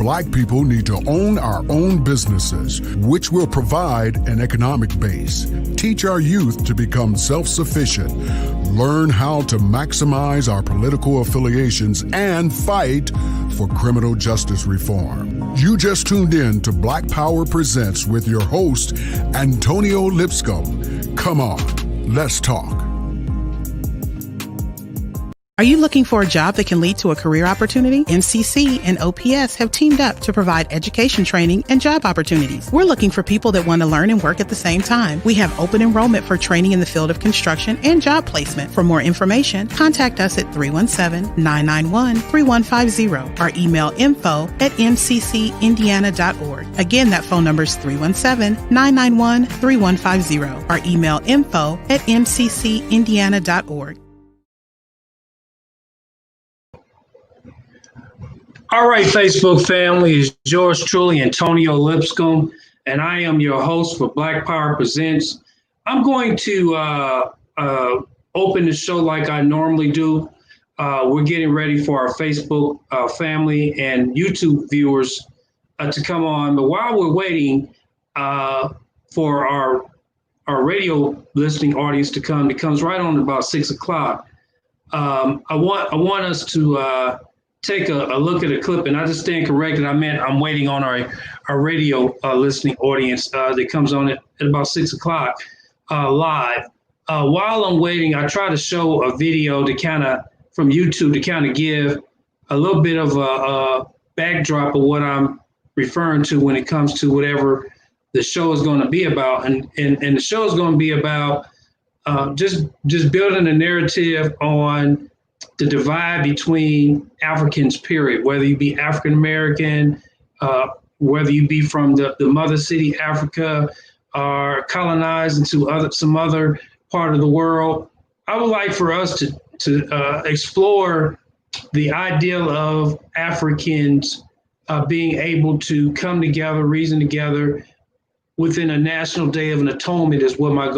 Black people need to own our own businesses, which will provide an economic base. Teach our youth to become self-sufficient. Learn how to maximize our political affiliations and fight for criminal justice reform. You just tuned in to Black Power Presents with your host, Antonio Lipscomb. Come on, let's talk. Are you looking for a job that can lead to a career opportunity? MCC and OPS have teamed up to provide education training and job opportunities. We're looking for people that want to learn and work at the same time. We have open enrollment for training in the field of construction and job placement. For more information, contact us at 317-991-3150 or email info@mccindiana.org. Again, that phone number is 317-991-3150 or email info@mccindiana.org. All right, Facebook family, it's yours truly, Antonio Lipscomb, and I am your host for Black Power Presents. I'm going to open the show like I normally do. We're getting ready for our Facebook family and YouTube viewers to come on. But while we're waiting for our radio listening audience to come, it comes right on about 6 o'clock. I want us to take a look at a clip, and I just stand corrected. I meant I'm waiting on our radio listening audience that comes on at about 6 o'clock live. While I'm waiting, I try to show a video to from YouTube to give a little bit of a backdrop of what I'm referring to when it comes to whatever the show is going to be about. And the show is going to be about just building a narrative on the divide between Africans, period, whether you be African-American, whether you be from the mother city, Africa, or colonized into some other part of the world. I would like for us to explore the ideal of Africans being able to come together, reason together within a National Day of an Atonement is what my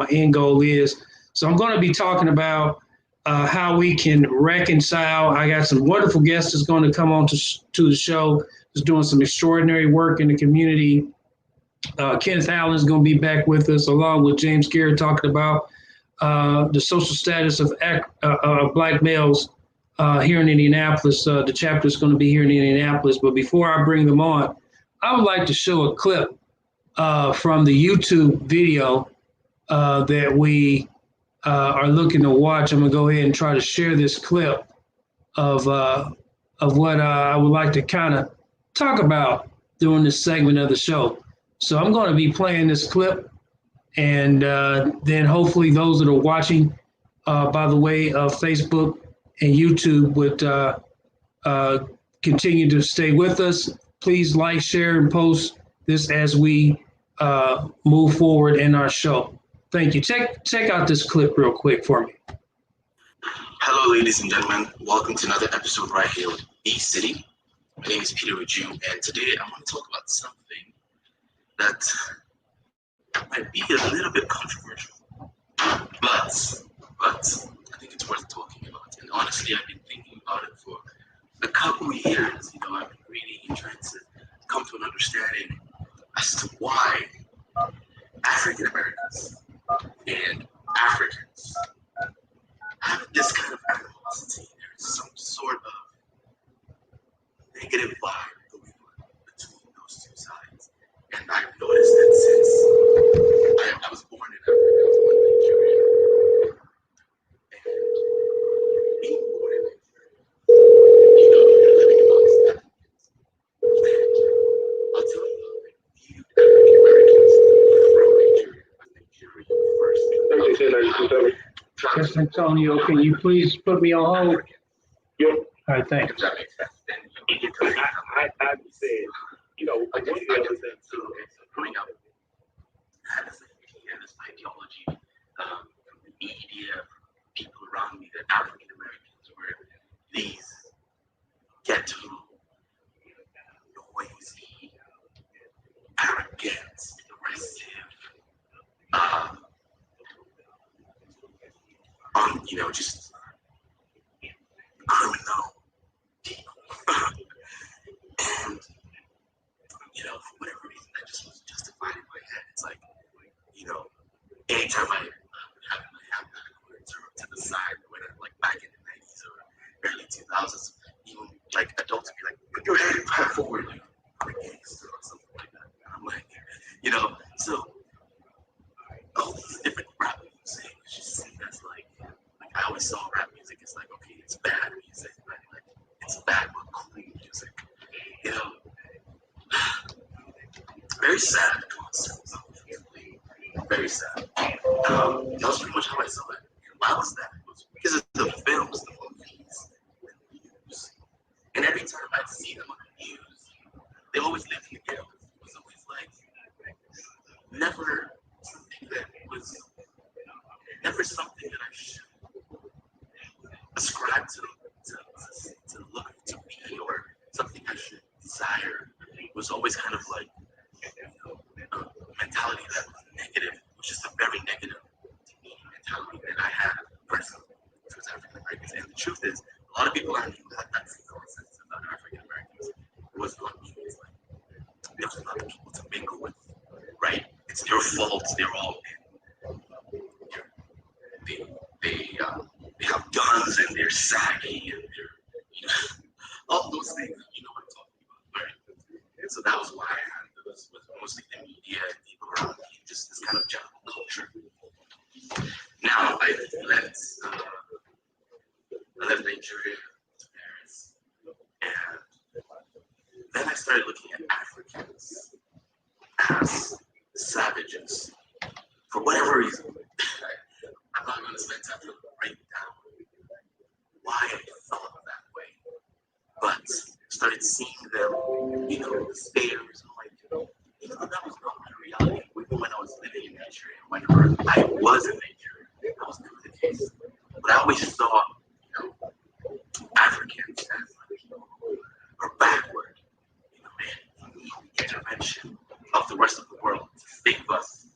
end goal is. So I'm going to be talking about how we can reconcile. I got some wonderful guests that's going to come on to the show, just doing some extraordinary work in the community. Kenneth Allen is going to be back with us, along with James Garrett, talking about the social status of Black males here in Indianapolis. The chapter is going to be here in Indianapolis. But before I bring them on, I would like to show a clip from the YouTube video that we are looking to watch. I'm gonna go ahead and try to share this clip of what I would like to kind of talk about during this segment of the show. So I'm going to be playing this clip, and then hopefully those that are watching by the way of Facebook and YouTube would continue to stay with us. Please like, share, and post this as we move forward in our show. Thank you. Check out this clip real quick for me. Hello, ladies and gentlemen. Welcome to another episode right here with E-City. My name is Peter Raju, and today I want to talk about something that might be a little bit controversial, but I think it's worth talking about. And honestly, I've been thinking about it for a couple of years. I've been reading and trying to come to an understanding as to why African Americans and Africans have this kind of animosity. There's some sort of negative vibe going on between those two sides. And I've noticed that since I was born in Africa, I was born in Nigeria. And being born in Nigeria, you're living amongst Africans. And I'll tell you how I viewed African Americans from Nigeria. Yes, Antonio, can you please put me on hold? Yep. All right, thanks. That makes sense. And I said, one of the other things too, growing up, I had this idea, this ideology from the media, from people around me, that African Americans were these ghetto, noisy, arrogant, aggressive, just criminal people. And It's like, anytime I have my hand to the side, when like back in the 90s or early 2000s, even like adults would be like, put your hand back forward, like I'm a gangster or something like that. And I'm like, so all these different rap music is just seen as like I always saw rap music as like, okay, it's bad music, right? Like it's bad but cool music. Very sad concept, unfortunately. Very sad. That was pretty much how I saw it. And why was that? It was because of the films, the movies, the news. And every time I'd see them on the news, they always lived in the ghetto. It was always like never something that was something that I should ascribe to look to be or something I should desire. It was always kind of like a mentality that was negative. It was just a very negative mentality that I had personally towards African Americans. And the truth is, a lot of people around you had that same concept about African Americans. It was not me. It's like there was not people to mingle with, right? It's their fault. They're all they have guns and they're saggy and they're all those things. You know what I'm talking about, right? And so that was why I had was mostly the media and people around me, just this kind of general culture. Now I left Nigeria to Paris, and then I started looking at Africans as savages for whatever reason. I'm not going to spend time to break down why I thought that way, but started seeing them, the stairs, and like, that was not my reality. Even when I was living in Nigeria, whenever I was in Nigeria, that was never the case. But I always thought, Africans as are backward, and need intervention of the rest of the world to save us.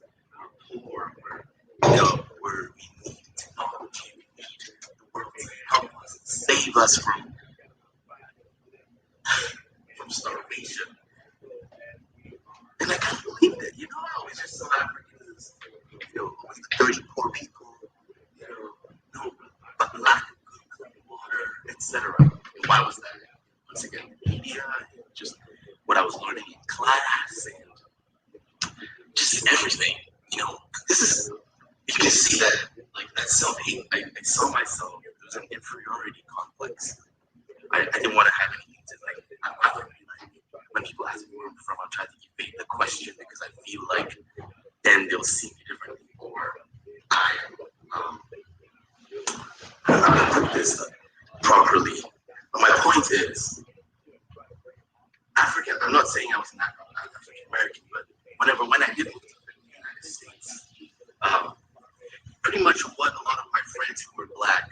We're poor, we need technology, we need the world to help us, save us from starvation. And I kind of believed it, I always just saw Africans as, always the dirty poor people, but lack of good clean water, etc. And why was that? Once again, media, just what I was learning in class, and just everything, this is, you can see that, like, that self-hate, I saw myself, there was an inferiority complex. I didn't want to have anything to, like, when people ask me where I'm from, I'll try to evade the question because I feel like then they'll see me differently, or I'm not going to put this properly. But my point is, African, I'm not saying I was not African American, but when I did move to the United States, pretty much what a lot of my friends who were black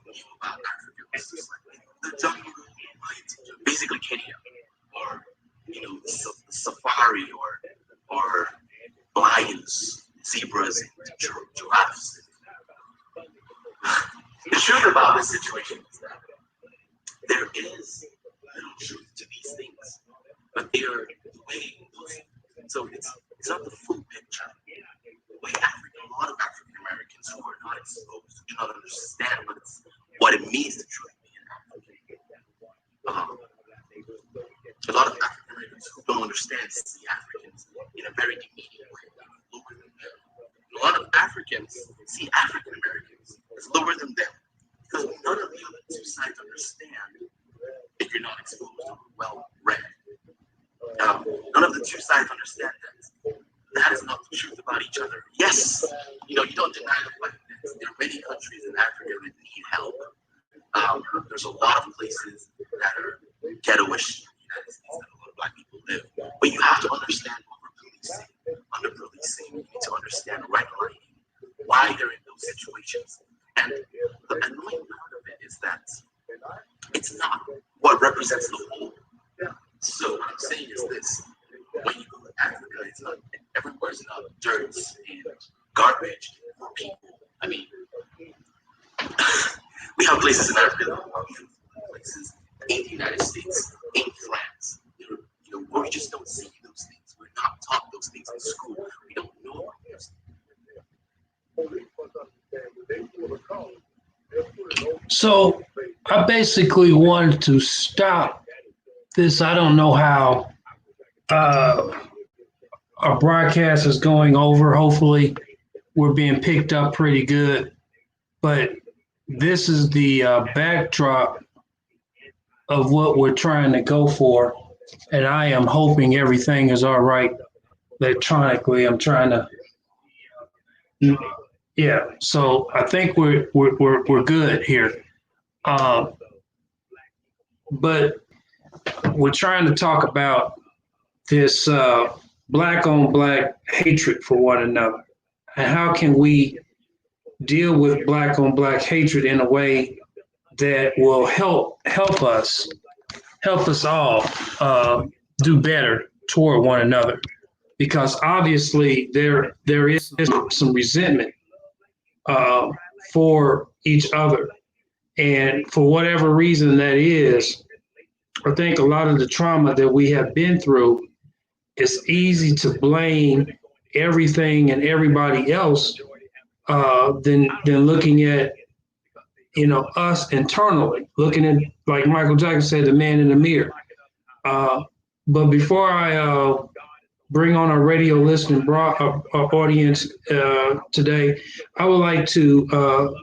knew about Africa was just like the jungle, right? Basically Kenya, or the safari, or lions, zebras, and giraffes. The truth about this situation is that there is little truth to these things, but they are the way. So it's not the full picture. The way a lot of African Americans who are not exposed, who do not understand what it means to truly be an African. A lot of African Americans who don't understand see Africans in a very demeaning way, lower than them. And a lot of Africans see African Americans as lower than them because none of the other two sides understand if you're not exposed or well read. None of the two sides understand that is not the truth about each other. Yes, you don't deny the fact that there are many countries in Africa that need help. There's a lot of places that are ghettoish in the United States that a lot of black people live. But you have to understand over-policing, under-policing. You need to understand redlining, why they're in those situations. And the annoying part of it is that it's not what represents the whole. So what I'm saying is this: when you go to Africa, it's not everywhere's not dirt and garbage for people. I mean, we have places in Africa that are beautiful places in the United States, in France, where we just don't see those things. We're not taught those things in school. We So I basically wanted to stop this. I don't know how our broadcast is going over. Hopefully, we're being picked up pretty good. But this is the backdrop of what we're trying to go for. And I am hoping everything is all right electronically. I'm trying to, yeah. So I think we're good here. But we're trying to talk about this black on black hatred for one another, and how can we deal with black on black hatred in a way that will help us all do better toward one another, because obviously there is some resentment for each other, and for whatever reason that is, I think a lot of the trauma that we have been through, it's easy to blame everything and everybody else than looking at us internally, looking at, like Michael Jackson said, the man in the mirror. But before I bring on our radio listening audience today, I would like to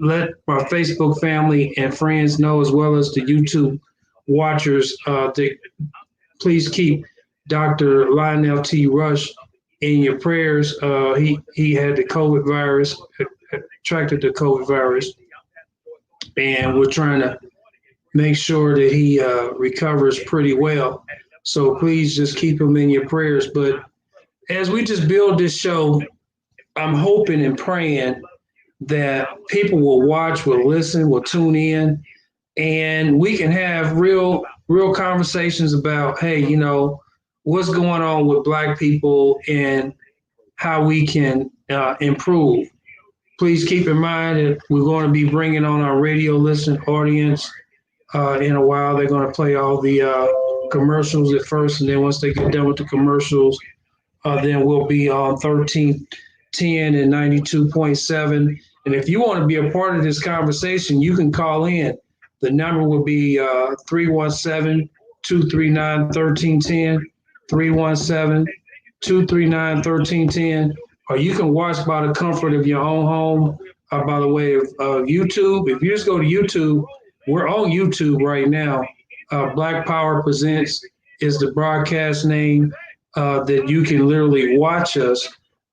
let our Facebook family and friends know, as well as the YouTube watchers, that please keep Dr. Lionel T. Rush in your prayers. He had the COVID virus, attracted the COVID virus, and we're trying to make sure that he recovers pretty well. So please just keep him in your prayers. But as we just build this show, I'm hoping and praying that people will watch, will listen, will tune in, and we can have real conversations about, hey, what's going on with Black people and how we can improve. Please keep in mind that we're going to be bringing on our radio listening audience in a while. They're going to play all the commercials at first, and then once they get done with the commercials, then we'll be on 1310 and 92.7. And if you want to be a part of this conversation, you can call in. The number will be 317-239-1310, 317-239-1310. Or you can watch by the comfort of your own home by the way of YouTube. If you just go to YouTube, we're on YouTube right now. Black Power Presents is the broadcast name that you can literally watch us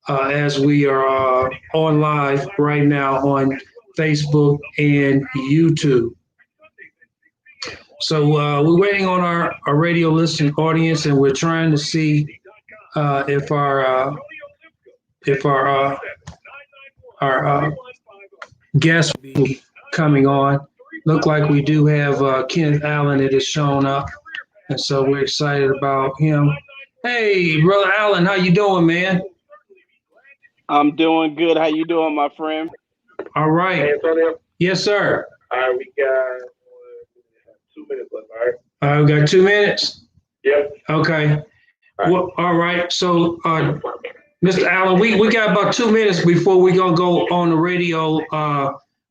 as we are on live right now on Facebook and YouTube. So we're waiting on our radio listening audience, and we're trying to see if our guests will be coming on. Look like we do have Kenneth Allen that has shown up, and so we're excited about him. Hey, Brother Allen, how you doing, man? I'm doing good. How you doing, my friend? All right. Hey, Antonio. Yes, sir. All right, we got 2 minutes left. All right. All right, we got 2 minutes. Yep. Okay. All right. Well, all right. So, Mr. Allen, we got about 2 minutes before we're gonna go on the radio.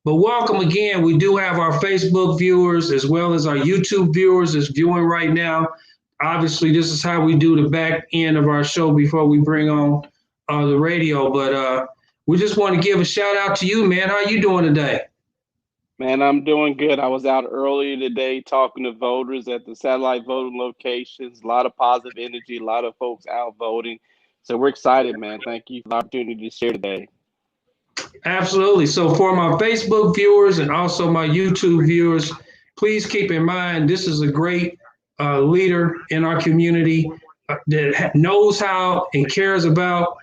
But welcome again. We do have our Facebook viewers as well as our YouTube viewers that's viewing right now. Obviously, this is how we do the back end of our show before we bring on the radio. But we just want to give a shout out to you, man. How you doing today? Man, I'm doing good. I was out earlier today talking to voters at the satellite voting locations. A lot of positive energy, a lot of folks out voting. So we're excited, man. Thank you for the opportunity to share today. Absolutely. So for my Facebook viewers and also my YouTube viewers, please keep in mind, this is a great leader in our community that knows how and cares about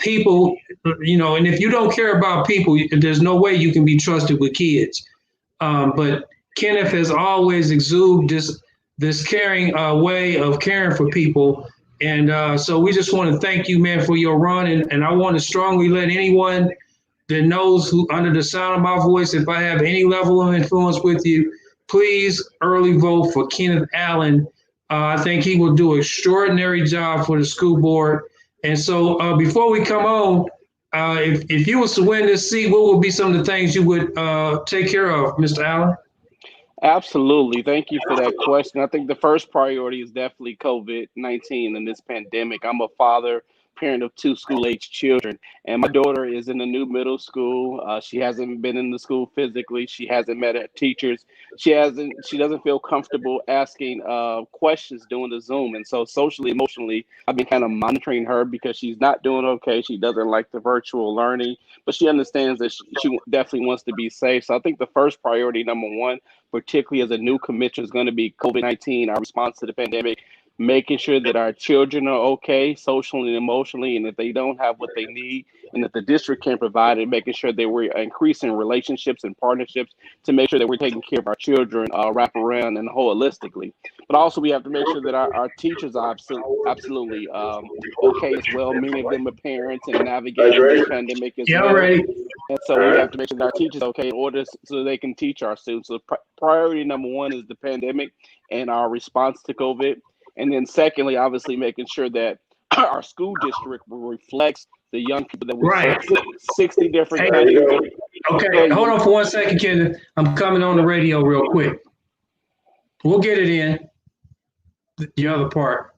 people, and if you don't care about people, there's no way you can be trusted with kids. But Kenneth has always exuded this caring way of caring for people. And so we just want to thank you, man, for your run. And I want to strongly let anyone that knows who under the sound of my voice, if I have any level of influence with you, please early vote for Kenneth Allen. I think he will do an extraordinary job for the school board. And so before we come on, if you was to win this seat, what would be some of the things you would take care of, Mr. Allen? Absolutely. Thank you for that question. I think the first priority is definitely COVID-19 and this pandemic. I'm a father, parent of two school-age children, and my daughter is in a new middle school. She hasn't been in the school physically. She hasn't met her teachers. She doesn't feel comfortable asking questions during the Zoom. And so socially, emotionally, I've been kind of monitoring her because she's not doing okay. She doesn't like the virtual learning, but she understands that she definitely wants to be safe. So I think the first priority, number one, particularly as a new commissioner, is going to be COVID-19, our response to the pandemic, making sure that our children are okay socially and emotionally, and if they don't have what they need and that the district can provide it, making sure that we're increasing relationships and partnerships to make sure that we're taking care of our children wrap around and holistically. But also we have to make sure that our teachers are absolutely okay as well, many of them are parents and navigating this pandemic as well. Ready. And so we have to make sure that our teachers are okay in order so they can teach our students. So priority number one is the pandemic and our response to COVID. And then secondly, obviously making sure that our school district reflects the young people that we serve. 60 different countries. Okay, hold on for 1 second, Kenneth. I'm coming on the radio real quick. We'll get it in, the other part.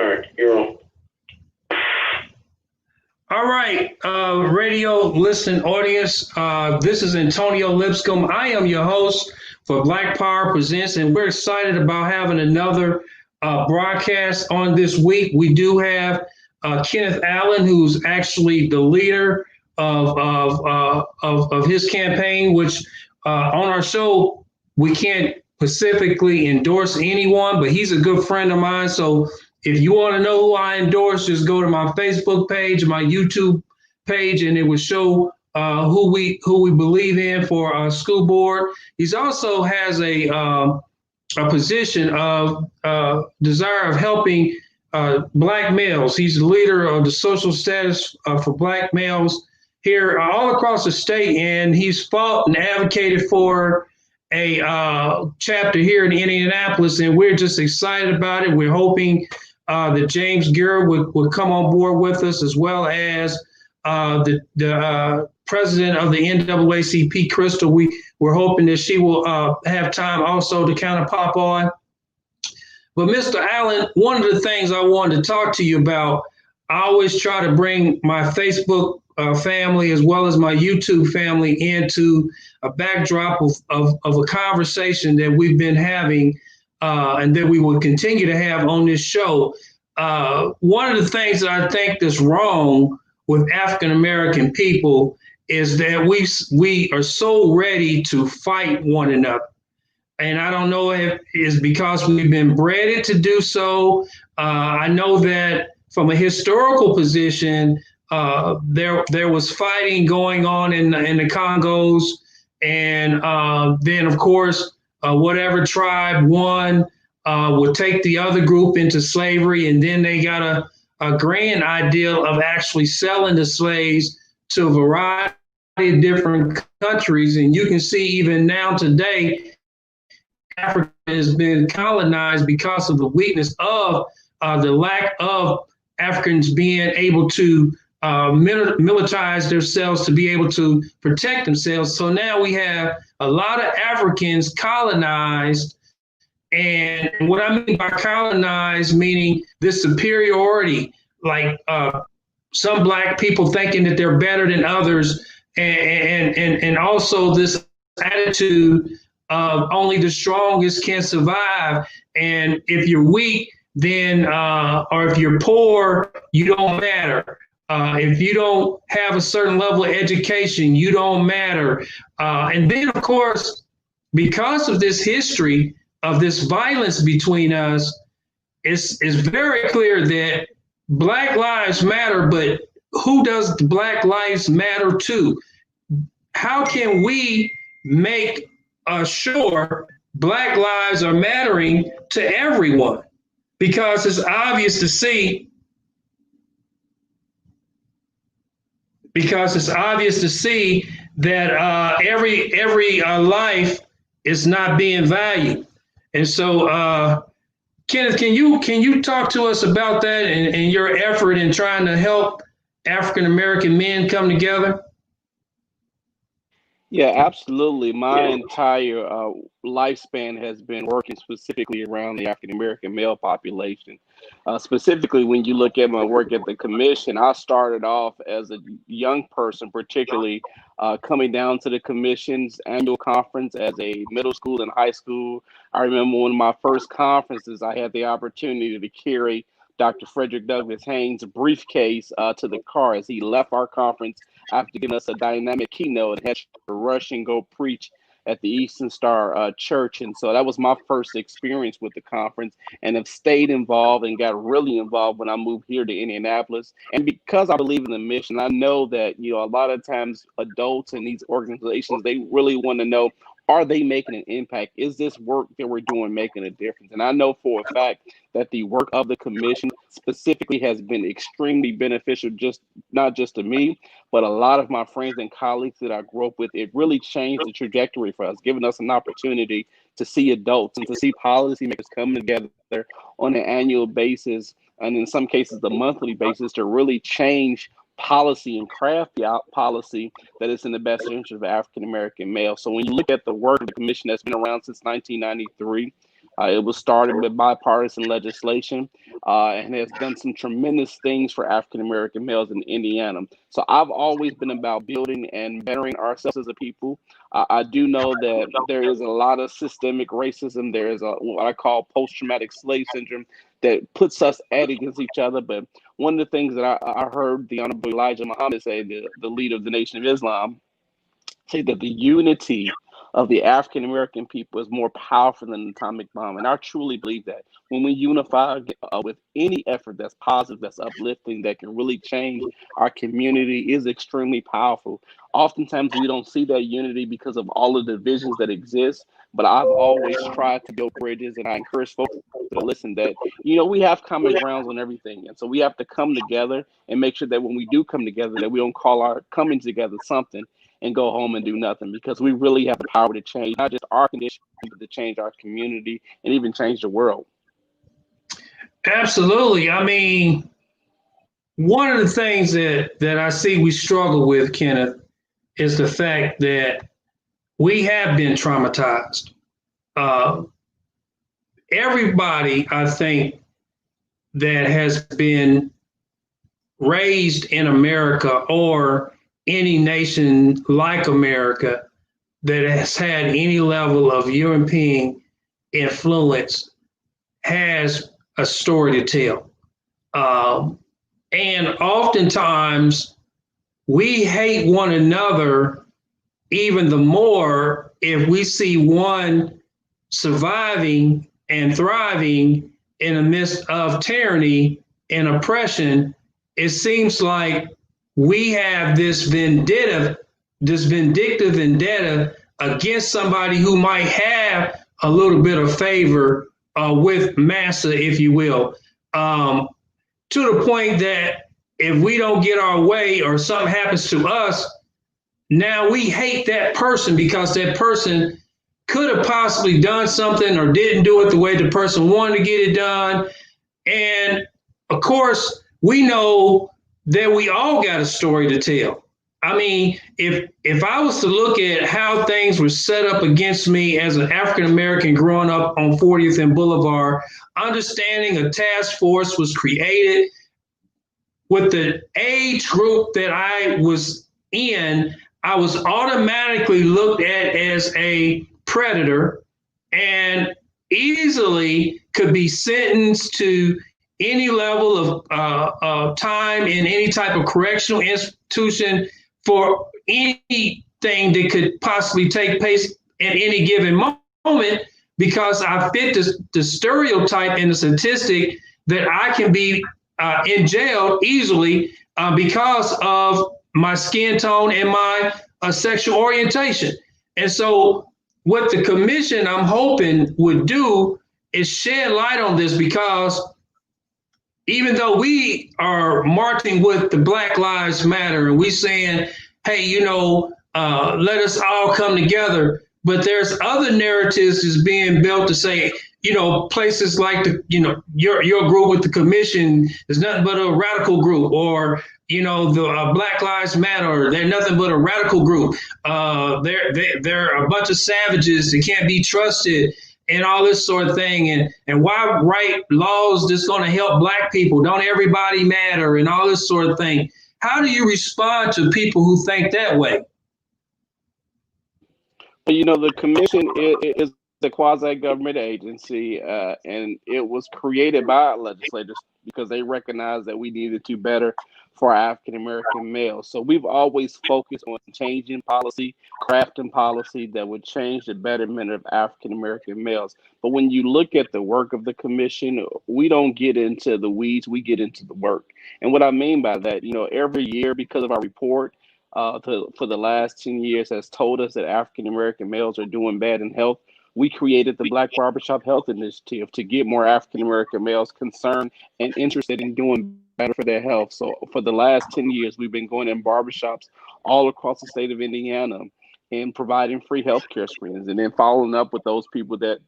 All right, you're on. All right, radio listening audience, this is Antonio Lipscomb. I am your host for Black Power Presents, and we're excited about having another broadcast on this week. We do have Kenneth Allen, who's actually the leader of his campaign, which on our show, we can't specifically endorse anyone, but he's a good friend of mine. So if you want to know who I endorse, just go to my Facebook page, my YouTube page, and it will show who we believe in for our school board. He's also has a position of desire of helping Black males. He's the leader of the social status for Black males here all across the state, and he's fought and advocated for a chapter here in Indianapolis, and we're just excited about it. We're hoping that James Garrett would come on board with us, as well as the president of the NAACP, Crystal. We're hoping that she will have time also to kind of pop on. But Mr. Allen, one of the things I wanted to talk to you about, I always try to bring my Facebook family as well as my YouTube family into a backdrop of a conversation that we've been having and that we will continue to have on this show. One of the things that I think that's wrong with African American people is that we are so ready to fight one another. And I don't know if it's because we've been bred to do so. I know that from a historical position, there was fighting going on in the Congos, and then of course whatever tribe won would take the other group into slavery, and then they got a grand ideal of actually selling the slaves to a variety of different countries. And you can see even now today, Africa has been colonized because of the weakness of the lack of Africans being able to militarize themselves to be able to protect themselves. So now we have a lot of Africans colonized. And what I mean by colonized, meaning this superiority, like some Black people thinking that they're better than others, and also this attitude of only the strongest can survive. And if you're weak, then, or if you're poor, you don't matter. If you don't have a certain level of education, you don't matter. And then, of course, because of this history of this violence between us, it's very clear that Black lives matter, but who does Black lives matter to? How can we make sure Black lives are mattering to everyone? Because it's obvious to see that every life is not being valued. And so, Kenneth, can you talk to us about that and your effort in trying to help African American men come together? Yeah, absolutely. My entire lifespan has been working specifically around the African American male population. Specifically, when you look at my work at the commission, I started off as a young person, particularly coming down to the commission's annual conference as a middle school and high school. I remember one of my first conferences, I had the opportunity to carry Dr. Frederick Douglass Haynes' briefcase to the car as he left our conference after giving us a dynamic keynote and had to rush and go preach at the Eastern Star Church. And so that was my first experience with the conference, and have stayed involved and got really involved when I moved here to Indianapolis. And because I believe in the mission, I know that, a lot of times adults in these organizations, they really want to know, are they making an impact? Is this work that we're doing making a difference? And I know for a fact that the work of the commission specifically has been extremely beneficial, not just to me, but a lot of my friends and colleagues that I grew up with. It really changed the trajectory for us, giving us an opportunity to see adults and to see policymakers coming together on an annual basis, and in some cases the monthly basis, to really change policy and craft the policy that is in the best interest of African American males. So when you look at the work of the commission that's been around since 1993, it was started with bipartisan legislation and has done some tremendous things for African American males in Indiana. So I've always been about building and bettering ourselves as a people. I do know that there is a lot of systemic racism. There is what I call post-traumatic slave syndrome that puts us against each other. But one of the things that I heard the Honorable Elijah Muhammad say, the leader of the Nation of Islam, say that the unity of the African American people is more powerful than an atomic bomb. And I truly believe that when we unify with any effort that's positive, that's uplifting, that can really change our community, is extremely powerful. Oftentimes we don't see that unity because of all of the divisions that exist, but I've always tried to build bridges, and I encourage folks to listen that, we have common grounds on everything. And so we have to come together and make sure that when we do come together, that we don't call our coming together something and go home and do nothing, because we really have the power to change not just our condition, but to change our community and even change the world. Absolutely. I mean, one of the things that I see we struggle with, Kenneth, is the fact that we have been traumatized. Everybody, I think, that has been raised in America or any nation like America that has had any level of European influence has a story to tell. And oftentimes we hate one another even the more if we see one surviving and thriving in the midst of tyranny and oppression. It seems like we have this vindictive vendetta against somebody who might have a little bit of favor with massa, if you will, to the point that if we don't get our way or something happens to us, now we hate that person because that person could have possibly done something or didn't do it the way the person wanted to get it done. And of course, we know that we all got a story to tell. I mean, if I was to look at how things were set up against me as an African-American growing up on 40th and Boulevard, understanding a task force was created with the age group that I was in, I was automatically looked at as a predator and easily could be sentenced to any level of time in any type of correctional institution for anything that could possibly take place at any given moment, because I fit the stereotype and the statistic that I can be in jail easily because of my skin tone and my sexual orientation. And so what the commission, I'm hoping, would do is shed light on this, because even though we are marching with the Black Lives Matter and we saying, hey, let us all come together, but there's other narratives that's being built to say, places like your group with the commission is nothing but a radical group, or the Black Lives Matter, they're nothing but a radical group. They're a bunch of savages that can't be trusted, and all this sort of thing. And why write laws that's going to help Black people? Don't everybody matter, and all this sort of thing. How do you respond to people who think that way? The commission is a quasi-government agency, and it was created by legislators because they recognized that we needed to better for African-American males. So we've always focused on changing policy, crafting policy that would change the betterment of African-American males. But when you look at the work of the commission, we don't get into the weeds, we get into the work. And what I mean by that, every year, because of our report, for the last 10 years has told us that African-American males are doing bad in health. We created the Black Barbershop Health Initiative to get more African-American males concerned and interested in doing better for their health. So for the last 10 years, we've been going in barbershops all across the state of Indiana and providing free healthcare screenings, and then following up with those people that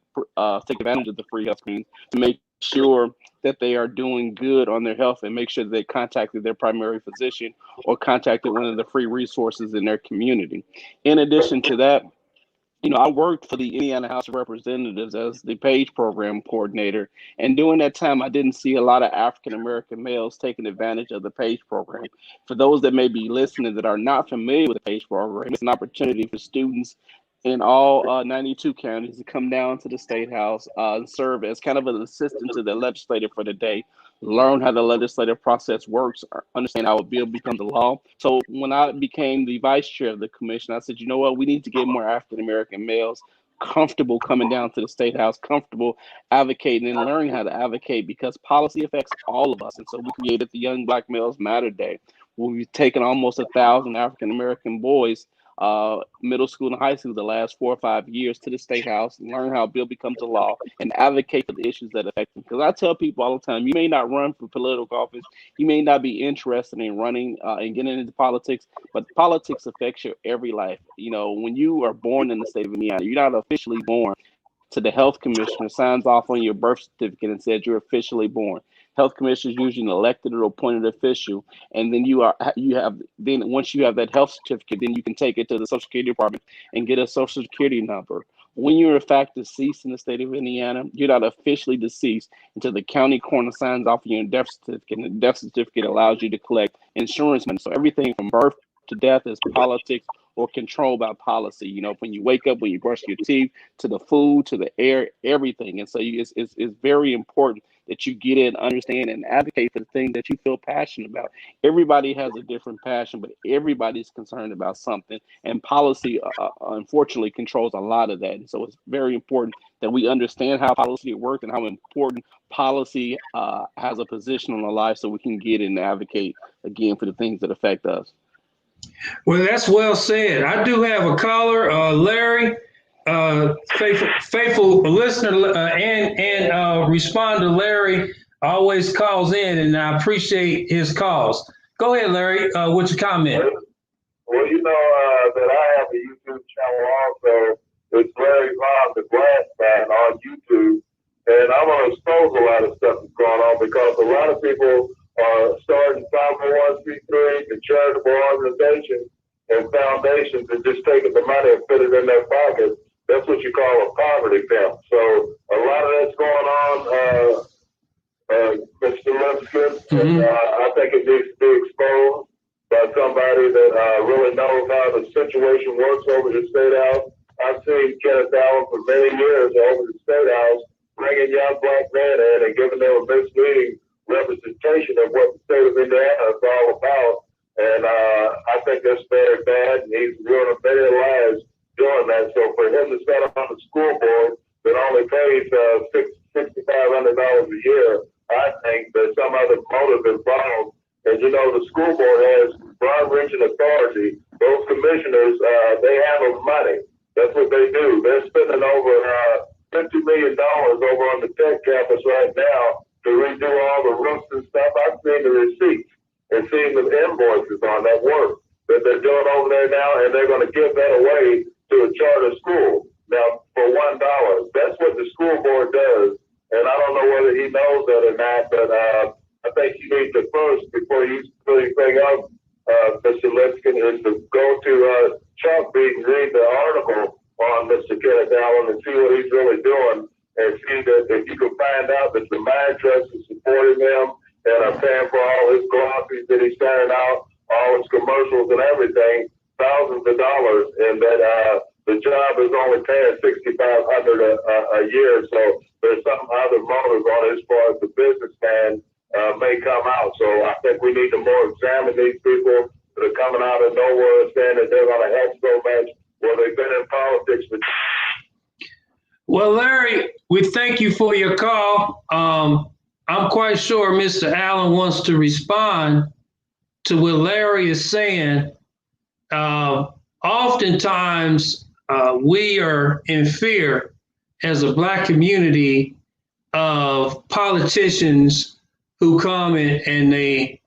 take advantage of the free health screenings to make sure that they are doing good on their health and make sure that they contacted their primary physician or contacted one of the free resources in their community. In addition to that, I worked for the Indiana House of Representatives as the PAGE program coordinator. And during that time, I didn't see a lot of African-American males taking advantage of the PAGE program. For those that may be listening that are not familiar with the PAGE program, it's an opportunity for students in all 92 counties to come down to the State House and serve as kind of an assistant to the legislator for the day, learn how the legislative process works, understand how a bill becomes a law. So when I became the vice chair of the commission, I said, you know what, we need to get more African-American males comfortable coming down to the State House, comfortable advocating and learning how to advocate, because policy affects all of us. And so we created the Young Black Males Matter Day, where we've taken almost 1,000 African-American boys, middle school and high school, the last 4 or 5 years to the State House and learn how a bill becomes a law and advocate for the issues that affect them. Because I tell people all the time, you may not run for political office, you may not be interested in running and getting into politics, but politics affects your every life. When you are born in the state of Indiana, you're not officially born to the health commissioner signs off on your birth certificate and says you're officially born. Health commissioner is usually an elected or appointed official, and then once you have that health certificate, then you can take it to the Social Security Department and get a Social Security number. When you're in fact deceased in the state of Indiana, you're not officially deceased until the county coroner signs off on your death certificate, and the death certificate allows you to collect insurance money. So everything from birth to death is politics or controlled by policy. When you wake up, when you brush your teeth, to the food, to the air, everything. And so it's very important that you get in, understand, and advocate for the thing that you feel passionate about. Everybody has a different passion, but everybody's concerned about something. And policy, unfortunately, controls a lot of that. And so it's very important that we understand how policy works and how important policy has a position on our life, so we can get in and advocate, again, for the things that affect us. Well, that's well said. I do have a caller, Larry, faithful listener, and respond to Larry always calls in, and I appreciate his calls. Go ahead, Larry. What's your comment? Well, that I have a YouTube channel also. It's Larry Vaughn, the Glass Man, on YouTube, and I want to expose a lot of stuff that's going on, because a lot of people are starting 501c3 and charitable organizations and foundations and just taking the money and put it in their pocket. That's what you call a poverty pimp. So a lot of that's going on, Mr. Lipscomb. Mm-hmm. I think it needs to be exposed by somebody that really knows how the situation works over the State House. I've seen Kenneth Allen for many years over the State House bringing young black men in and giving them a misleading representation of what the state of Indiana is all about. And I think that's very bad. And he's ruining many lives doing that. So for him to set up on the school board that only pays $6,500 a year, I think there's some other motive involved. And the school board has broad-reaching authority. Those commissioners, they handle money. That's what they do. They're spending over $50 million over on the tech campus right now to redo all the roofs and stuff. I've seen the receipts and seen the invoices on that work that they're doing over there now, and they're going to give that away to a charter school. Now, for $1, that's what the school board does. And I don't know whether he knows that or not, but I think you need to first, before you do anything else, Mr. Lipscomb, is to go to Chalkbeat and read the article on Mr. Kenneth Allen and see what he's really doing, and see that if you can find out that the Mine Trust is supporting him and are paying for all his glosses that he's sending out, all his commercials and everything, thousands of dollars, and that the job is only paying $6,500 a year. So there's some other motive on it as far as the businessman may come out. So I think we need to more examine these people that are coming out of nowhere saying that they're going to help so much. Well, they've been in politics for. Well, Larry, we thank you for your call. I'm quite sure Mr. Allen wants to respond to what Larry is saying. Oftentimes, we are in fear as a Black community of politicians who come in and they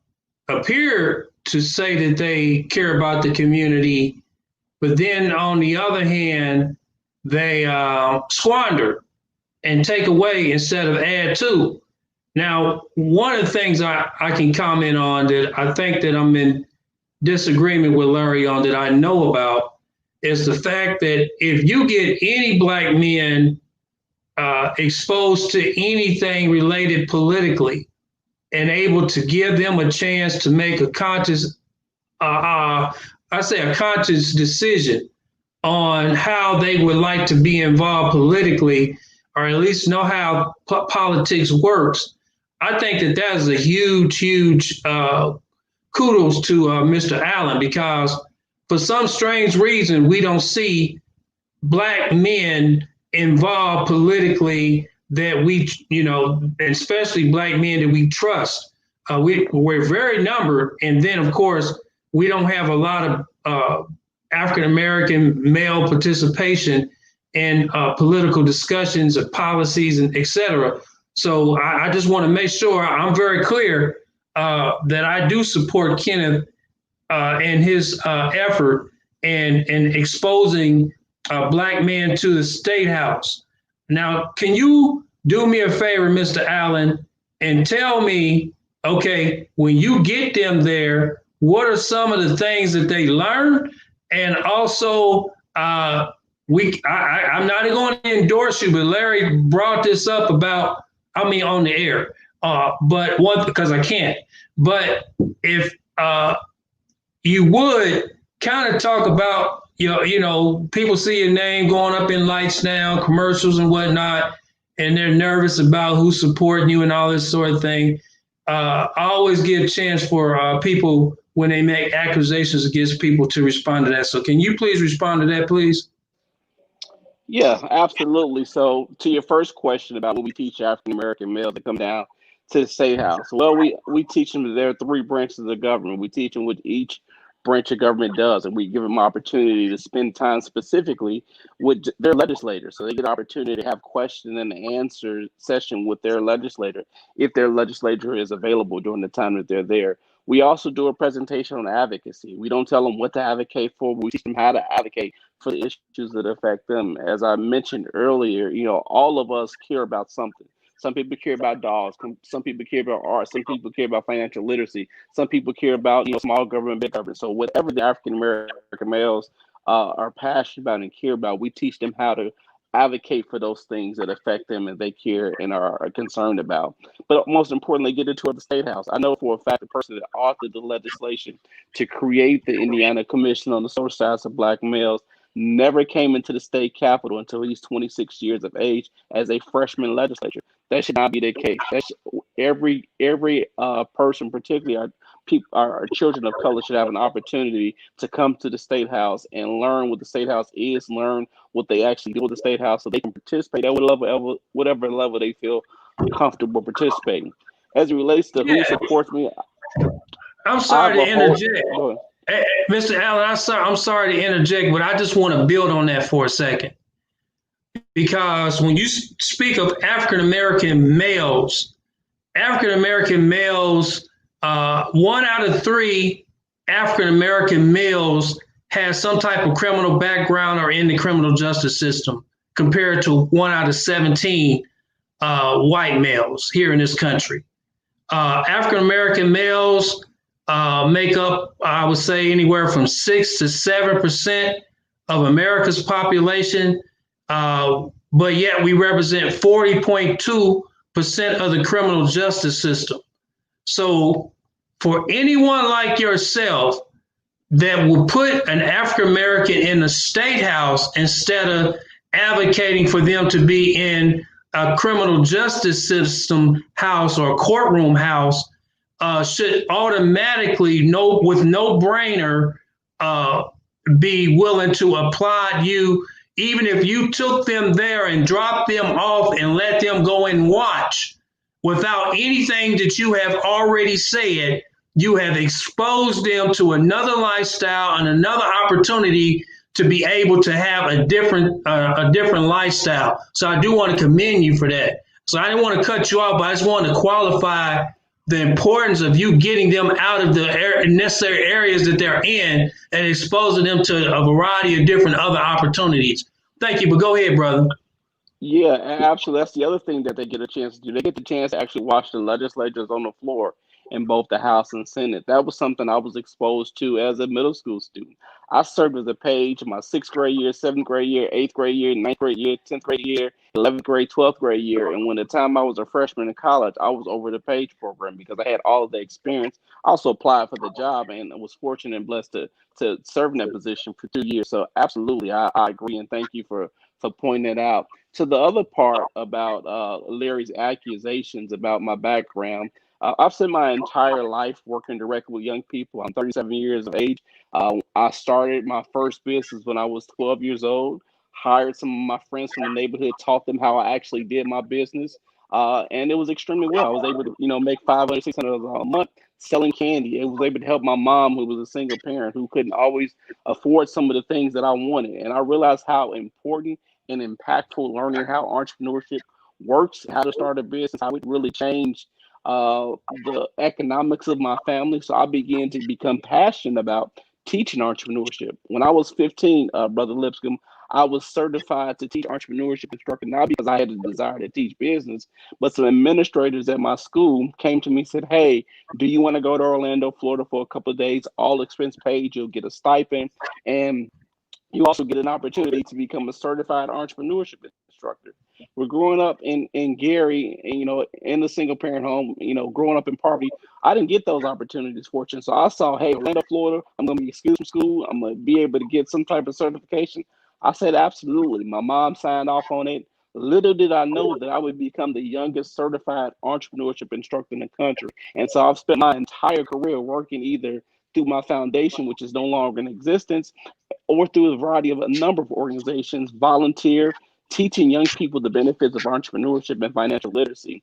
appear to say that they care about the community, but then on the other hand, they squander and take away instead of add to. Now, one of the things I can comment on that I think that I'm in disagreement with Larry on that I know about is the fact that if you get any Black men exposed to anything related politically and able to give them a chance to make a conscious, a conscious decision on how they would like to be involved politically, or at least know how politics works, I think that is a huge kudos to Mr. Allen, because for some strange reason, we don't see Black men involved politically that we, especially Black men that we trust. We're very numbered. And then, of course, we don't have a lot of African-American male participation in political discussions of policies and et cetera. So I just want to make sure I'm very clear that I do support Kenneth and his effort in exposing Black men to the State House. Now, can you do me a favor, Mr. Allen, and tell me, okay, when you get them there, what are some of the things that they learn? And also, I'm not going to endorse you, but Larry brought this up about, on the air, because I can't. But if you would kind of talk about, people see your name going up in lights now, commercials and whatnot, and they're nervous about who's supporting you and all this sort of thing. I always give a chance for people when they make accusations against people to respond to that. So can you please respond to that, please? Yeah, absolutely. So to your first question about when we teach African-American males to come down to the State House, well, we teach them that there are three branches of government. We teach them what each branch of government does, and we give them opportunity to spend time specifically with their legislators. So they get an opportunity to have question and answer session with their legislator if their legislator is available during the time that they're there. We also do a presentation on advocacy. We don't tell them what to advocate for, but we teach them how to advocate for the issues that affect them. As I mentioned earlier, all of us care about something. Some people care about dogs. Some people care about art. Some people care about financial literacy. Some people care about small government, big government. So whatever the African American males are passionate about and care about, we teach them how to advocate for those things that affect them and they care and are concerned about. But most importantly, get into the State House. I know for a fact the person that authored the legislation to create the Indiana Commission on the Social Status of Black Males never came into the state capitol until he's 26 years of age as a freshman legislator. That should not be the case. Every person, particularly our children of color, should have an opportunity to come to the State House and learn what the State House is, learn what they actually do with the State House, so they can participate at whatever level they feel comfortable participating. As it relates to who supports me, I'm sorry to interject. Hey, Mr. Allen, I'm sorry to interject, but I just want to build on that for a second. Because when you speak of African-American males, 1 out of 3 African-American males has some type of criminal background or in the criminal justice system. compared to 1 out of 17 white males here in this country. African-American males make up, I would say, anywhere from 6 to 7% of America's population, but yet we represent 40.2% of the criminal justice system. So for anyone like yourself that will put an African-American in the state house instead of advocating for them to be in a criminal justice system house or courtroom house, should automatically, with no brainer, be willing to applaud you, even if you took them there and dropped them off and let them go and watch without anything that you have already said. You have exposed them to another lifestyle and another opportunity to be able to have a different lifestyle. So I do want to commend you for that. So I didn't want to cut you off, but I just wanted to qualify the importance of you getting them out of the necessary areas that they're in and exposing them to a variety of different other opportunities. Thank you, but go ahead, brother. Yeah, absolutely. That's the other thing that they get a chance to do. They get the chance to actually watch the legislators on the floor in both the House and Senate. That was something I was exposed to as a middle school student. I served as a page my 6th grade year, 7th grade year, 8th grade year, 9th grade year, 10th grade year, 11th grade, 12th grade year. And when the time I was a freshman in college, I was over the page program because I had all of the experience. I also applied for the job and was fortunate and blessed to serve in that position for 2 years. So absolutely, I agree. And thank you for pointing it out. To the other part about Larry's accusations about my background, I've spent my entire life working directly with young people. I'm 37 years of age. I started my first business when I was 12 years old, hired some of my friends from the neighborhood, taught them how I actually did my business. And it was extremely well. I was able to, make $500, $600 a month selling candy. It was able to help my mom, who was a single parent, who couldn't always afford some of the things that I wanted. And I realized how important and impactful learning how entrepreneurship works, how to start a business, how it really changed the economics of my family. So I began to become passionate about teaching entrepreneurship. When I was 15, Brother Lipscomb, I was certified to teach entrepreneurship instructor, not because I had a desire to teach business, but some administrators at my school came to me and said, "Hey, do you want to go to Orlando, Florida for a couple of days, all expense paid, you'll get a stipend, and you also get an opportunity to become a certified entrepreneurship instructor." We're growing up in Gary, and, in a single parent home, growing up in poverty. I didn't get those opportunities, fortunately. So I saw, hey, Orlando, Florida, I'm going to be excused from school. I'm going to be able to get some type of certification. I said, absolutely. My mom signed off on it. Little did I know that I would become the youngest certified entrepreneurship instructor in the country. And so I've spent my entire career working either through my foundation, which is no longer in existence, or through a variety of a number of organizations, volunteer, teaching young people the benefits of entrepreneurship and financial literacy.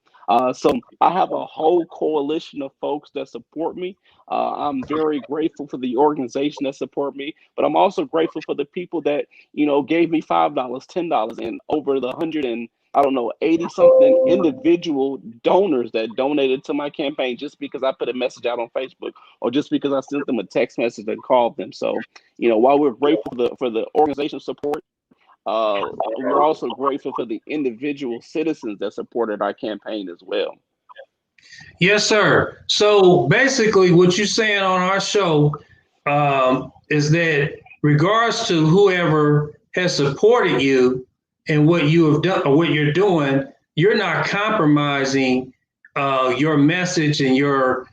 So I have a whole coalition of folks that support me. I'm very grateful for the organization that support me, but I'm also grateful for the people that, gave me $5, $10, and over the 80 something individual donors that donated to my campaign just because I put a message out on Facebook or just because I sent them a text message and called them. So, while we're grateful for the organizational support, we're also grateful for the individual citizens that supported our campaign as well. Yes, sir. So basically what you're saying on our show is that regards to whoever has supported you and what you have done or what you're doing, you're not compromising your message and your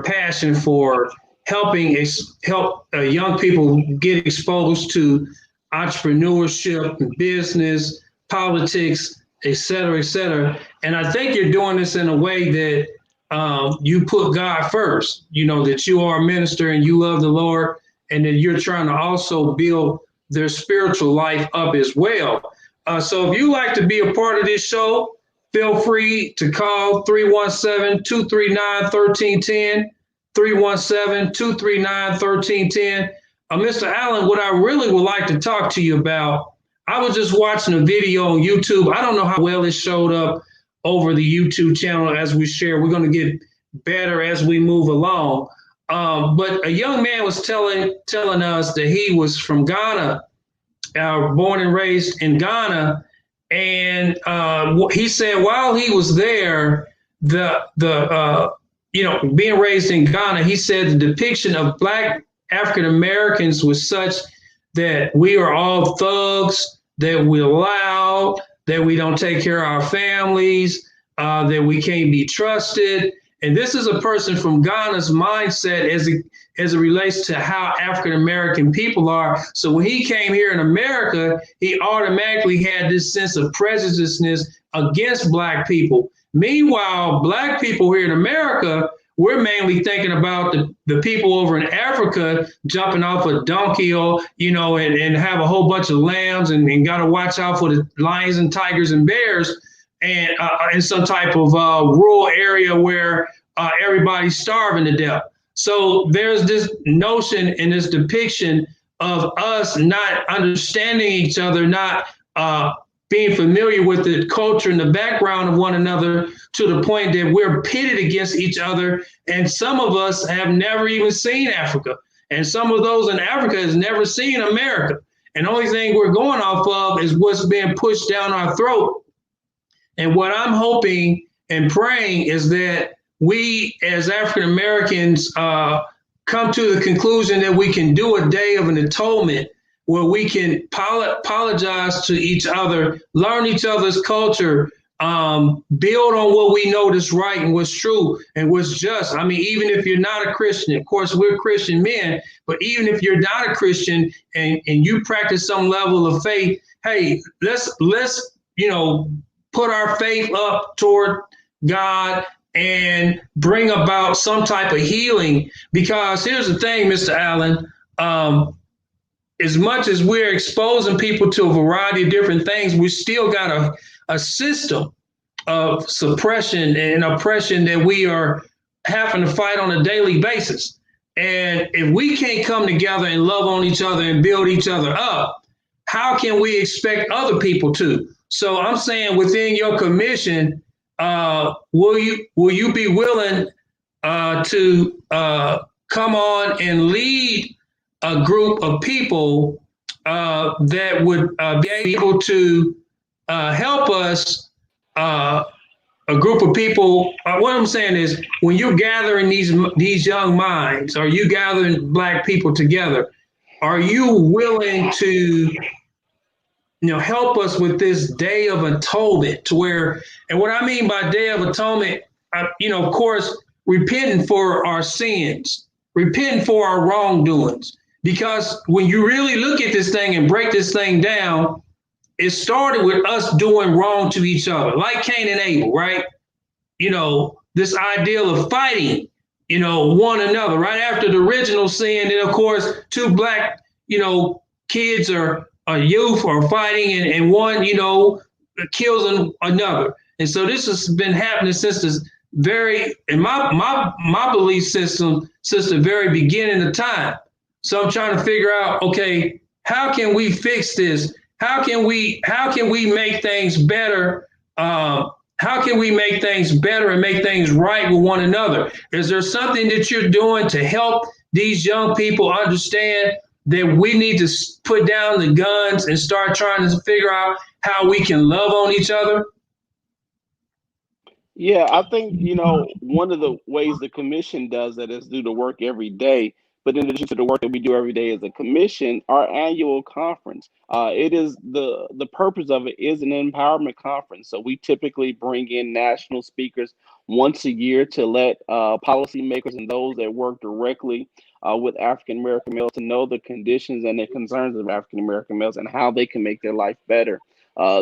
passion for help young people get exposed to entrepreneurship, business, politics, et cetera, et cetera. And I think you're doing this in a way that you put God first, that you are a minister and you love the Lord, and that you're trying to also build their spiritual life up as well. So if you like to be a part of this show, feel free to call 317-239-1310, 317-239-1310. Mr. Allen, what I really would like to talk to you about, I was just watching a video on YouTube. I don't know how well it showed up over the YouTube channel as we share. We're going to get better as we move along. But a young man was telling us that he was from Ghana, born and raised in Ghana, And he said while he was there, being raised in Ghana, he said the depiction of Black African Americans was such that we are all thugs, that we're loud, that we don't take care of our families, that we can't be trusted. And this is a person from Ghana's mindset as it relates to how African American people are. So when he came here in America, he automatically had this sense of prejudiceness against Black people. Meanwhile, Black people here in America, we're mainly thinking about the people over in Africa jumping off a donkey, or, and have a whole bunch of lambs and got to watch out for the lions and tigers and bears, and in some type of rural area where everybody's starving to death. So there's this notion and this depiction of us not understanding each other, not being familiar with the culture and the background of one another, to the point that we're pitted against each other. And some of us have never even seen Africa. And some of those in Africa has never seen America. And the only thing we're going off of is what's being pushed down our throat. And what I'm hoping and praying is that we as African Americans come to the conclusion that we can do a day of an atonement where we can apologize to each other, learn each other's culture, build on what we know is right and what's true and what's just. I mean, even if you're not a Christian, of course, we're Christian men, but even if you're not a Christian and you practice some level of faith, hey, let's put our faith up toward God and bring about some type of healing. Because here's the thing, Mr. Allen, as much as we're exposing people to a variety of different things, we still got a system of suppression and oppression that we are having to fight on a daily basis. And if we can't come together and love on each other and build each other up, how can we expect other people to? So I'm saying, within your commission, will you be willing to come on and lead a group of people that would be able to help us, a group of people. What I'm saying is, when you're gathering these young minds, or you gathering Black people together, are you willing to help us with this day of atonement, to where, and what I mean by day of atonement, of course, repenting for our sins, repenting for our wrongdoings. Because when you really look at this thing and break this thing down, it started with us doing wrong to each other, like Cain and Abel, right? This ideal of fighting, one another, right after the original sin. Then, of course, two Black, kids or a youth are fighting, and one, kills another. And so this has been happening since in my belief system, since the very beginning of time. So I'm trying to figure out, okay, how can we fix this? How can we make things better? How can we make things better and make things right with one another? Is there something that you're doing to help these young people understand that we need to put down the guns and start trying to figure out how we can love on each other? Yeah, I think, one of the ways the commission does that is do the work every day. But in addition to the work that we do every day as a commission, our annual conference, it is the purpose of it is an empowerment conference. So we typically bring in national speakers once a year to let policymakers and those that work directly with African American males to know the conditions and the concerns of African American males and how they can make their life better.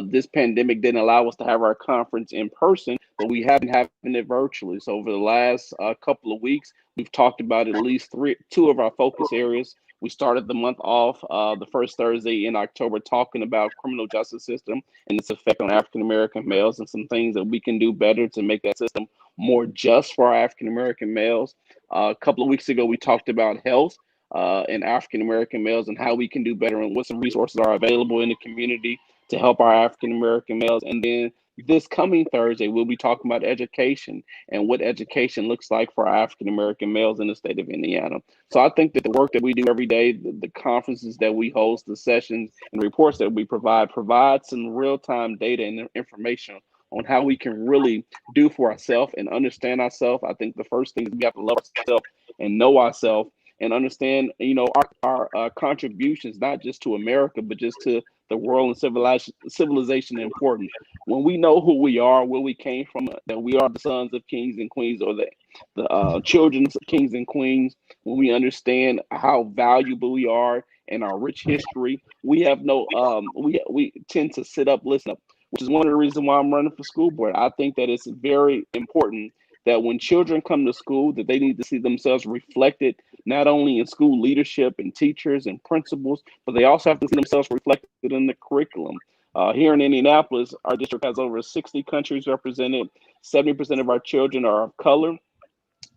This pandemic didn't allow us to have our conference in person, but we have been having it virtually. So over the last couple of weeks, we've talked about at least two of our focus areas. We started the month off the first Thursday in October talking about criminal justice system and its effect on African American males and some things that we can do better to make that system more just for our African American males. A couple of weeks ago, we talked about health and African American males and how we can do better and what some resources are available in the community to help our African American males. And then This coming Thursday, we'll be talking about education and what education looks like for African American males in the state of Indiana. So I think that the work that we do every day, the conferences that we host, the sessions and reports that we provide some real-time data and information on how we can really do for ourselves and understand ourselves. I think the first thing is we have to love ourselves and know ourselves and understand, our contributions, not just to America, but just to the world and civilization important. When we know who we are, where we came from, that we are the sons of kings and queens, or the children of kings and queens, when we understand how valuable we are and our rich history, we have we tend to sit up, listen up, which is one of the reasons why I'm running for school board. I think that it's very important that when children come to school, that they need to see themselves reflected, not only in school leadership and teachers and principals, but they also have to see themselves reflected in the curriculum. Here in Indianapolis, our district has over 60 countries represented. 70% of our children are of color.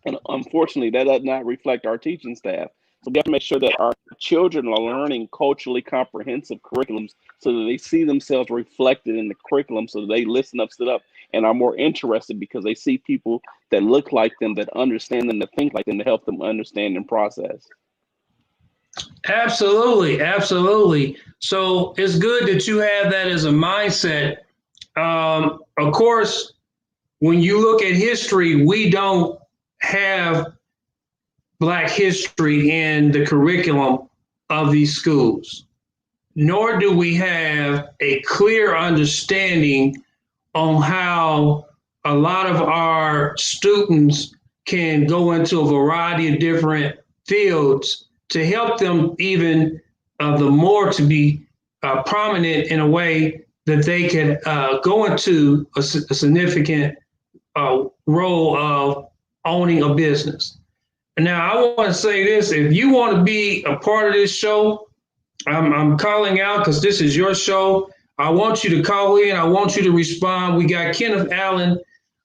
And unfortunately, that does not reflect our teaching staff. So we have to make sure that our children are learning culturally comprehensive curriculums so that they see themselves reflected in the curriculum, so that they listen up, sit up, and are more interested because they see people that look like them, that understand them, that think like them, to help them understand and process. Absolutely. Absolutely. So it's good that you have that as a mindset. Of course, when you look at history, we don't have Black history in the curriculum of these schools, nor do we have a clear understanding on how a lot of our students can go into a variety of different fields to help them even the more to be prominent in a way that they can go into a significant role of owning a business. Now, I want to say this: if you want to be a part of this show, I'm calling out because this is your show. I want you to call in. I want you to respond. We got Kenneth Allen,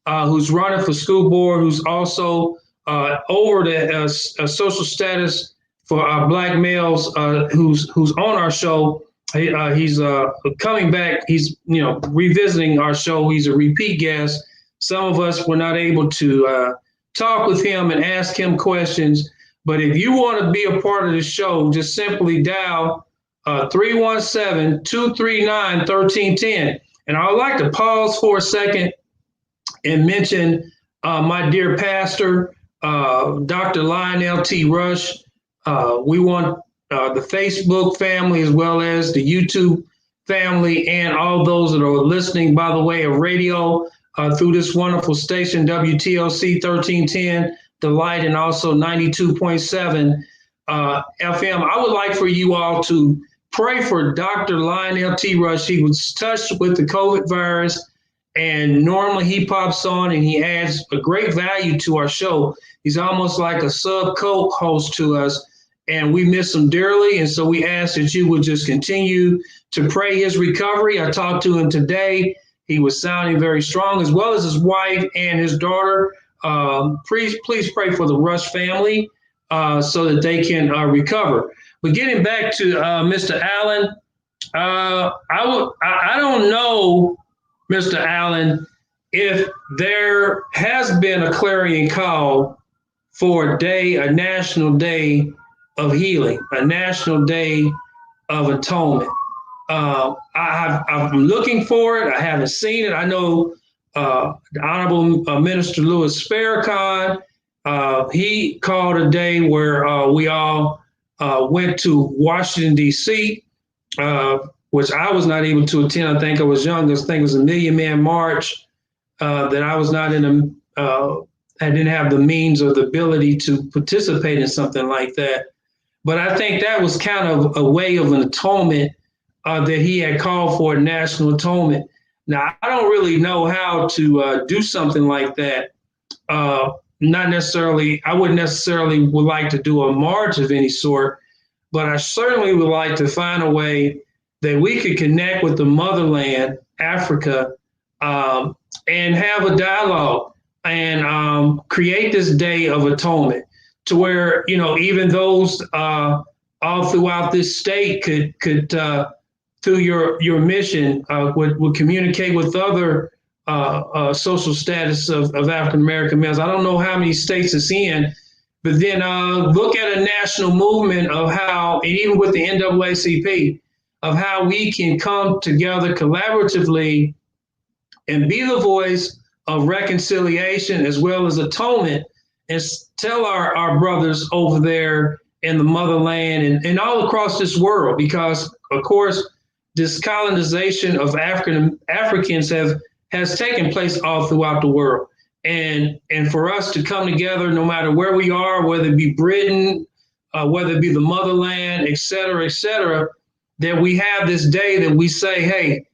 who's running for school board, who's also over the social status for our Black males, who's on our show. He's coming back. He's revisiting our show. He's a repeat guest. Some of us were not able to talk with him and ask him questions. But if you want to be a part of the show, just simply dial 317-239-1310. And I would like to pause for a second and mention my dear pastor, Dr. Lionel T. Rush. We want the Facebook family, as well as the YouTube family, and all those that are listening by the way of radio, through this wonderful station, WTLC 1310, The Light, and also 92.7 FM. I would like for you all to pray for Dr. Lionel T. Rush. He was touched with the COVID virus, and normally he pops on and he adds a great value to our show. He's almost like a sub-co-host to us, and we miss him dearly. And so we ask that you would just continue to pray his recovery. I talked to him today. He was sounding very strong, as well as his wife and his daughter. Please pray for the Rush family so that they can recover. But getting back to Mr. Allen, I don't know, Mr. Allen, if there has been a clarion call for a national day of healing, a national day of atonement. I'm looking for it. I haven't seen it. I know the Honorable Minister Louis Farrakhan, he called a day where we all went to Washington, D.C., which I was not able to attend. I think I was young. I think it was a Million Man March that I was not in. I didn't have the means or the ability to participate in something like that. But I think that was kind of a way of an atonement that he had called for, a national atonement. Now, I don't really know how to do something like that. I wouldn't necessarily would like to do a march of any sort, but I certainly would like to find a way that we could connect with the motherland, Africa, and have a dialogue and create this day of atonement to where, even those all throughout this state could through your mission, would communicate with other social status of African American males. I don't know how many states it's in, but then look at a national movement of how, and even with the NAACP, of how we can come together collaboratively and be the voice of reconciliation as well as atonement, and tell our brothers over there in the motherland and all across this world, because of course this colonization of Africans has taken place all throughout the world. And for us to come together, no matter where we are, whether it be Britain, whether it be the motherland, et cetera, that we have this day that we say, hey,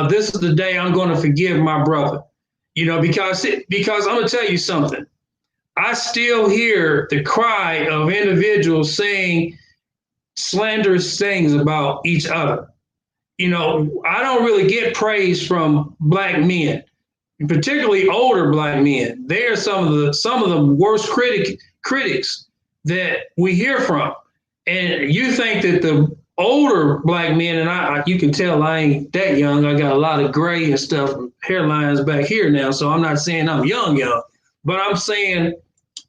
this is the day I'm going to forgive my brother. Because I'm going to tell you something. I still hear the cry of individuals saying slanderous things about each other. I don't really get praise from Black men, particularly older Black men. They are some of the worst critics that we hear from. And you think that the older Black men, and you can tell I ain't that young. I got a lot of gray and stuff, hairlines back here now. So I'm not saying I'm young, but I'm saying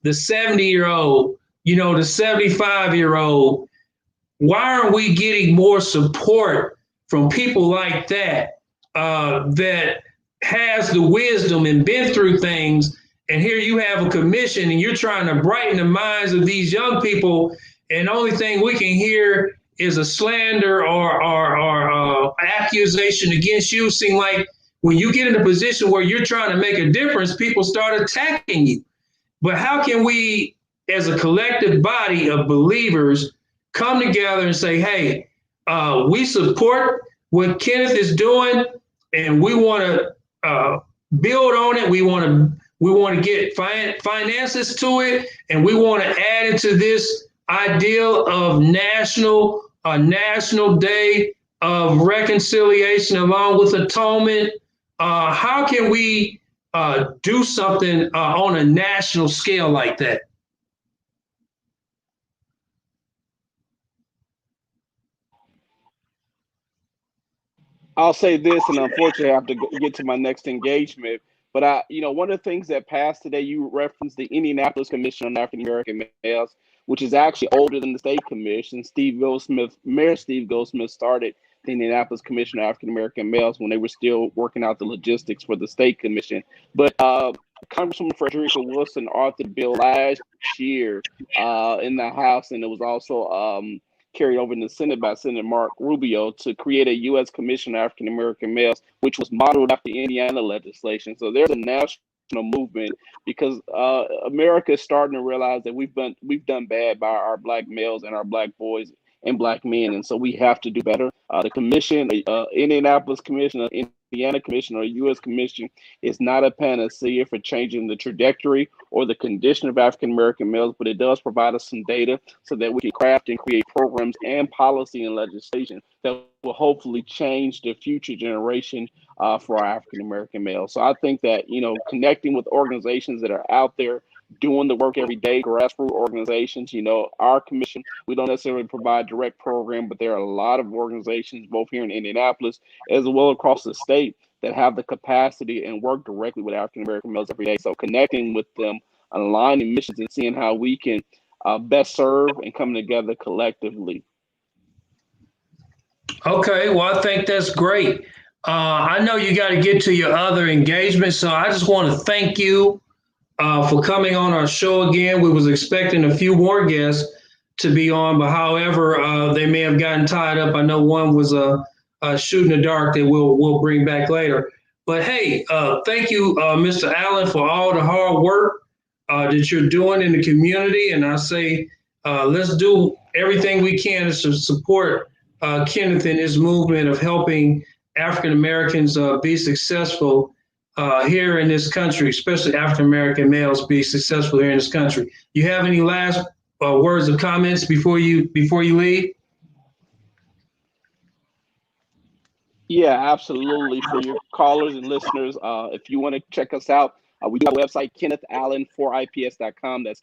the 70-year-old, the 75-year-old, why aren't we getting more support from people like that, that has the wisdom and been through things? And here you have a commission and you're trying to brighten the minds of these young people. And the only thing we can hear is a slander or accusation against you. Seem like when you get in a position where you're trying to make a difference, people start attacking you. But how can we, as a collective body of believers, come together and say, hey, we support what Kenneth is doing, and we want to build on it. We want to get finances to it, and we want to add into this ideal of national day of reconciliation along with atonement. How can we do something on a national scale like that? I'll say this, and unfortunately I have to get to my next engagement. But one of the things that passed today, you referenced the Indianapolis Commission on African American Males, which is actually older than the state commission. Mayor Steve Goldsmith started the Indianapolis Commission on African American Males when they were still working out the logistics for the state commission. But Congresswoman Frederica Wilson authored a bill last year in the House, and it was also carried over in the Senate by Senator Mark Rubio to create a U.S. Commission on African American Males, which was modeled after Indiana legislation. So there's a national movement because America is starting to realize that we've done bad by our Black males and our Black boys and Black men, and so we have to do better. The commission, Indianapolis Commission, Indiana Commission, or U.S. Commission is not a panacea for changing the trajectory or the condition of African American males, but it does provide us some data so that we can craft and create programs and policy and legislation that will hopefully change the future generation for our African American males. So I think that, connecting with organizations that are out there doing the work every day, grassroots organizations, our commission, we don't necessarily provide direct program, but there are a lot of organizations both here in Indianapolis as well across the state that have the capacity and work directly with African American males every day. So connecting with them, aligning missions, and seeing how we can best serve and come together collectively. Okay, well, I think that's great. I know you got to get to your other engagements, so I just want to thank you for coming on our show again. We was expecting a few more guests to be on, but however, they may have gotten tied up. I know one was shooting the dark that we'll bring back later. But hey, thank you, Mr. Allen, for all the hard work that you're doing in the community. And I say, let's do everything we can to support Kenneth in his movement of helping African Americans be successful here in this country, especially African American males be successful here in this country. You have any last words or comments before you leave? Yeah, absolutely. For your callers and listeners, if you want to check us out, we do have a website, KennethAllen4ips.com. That's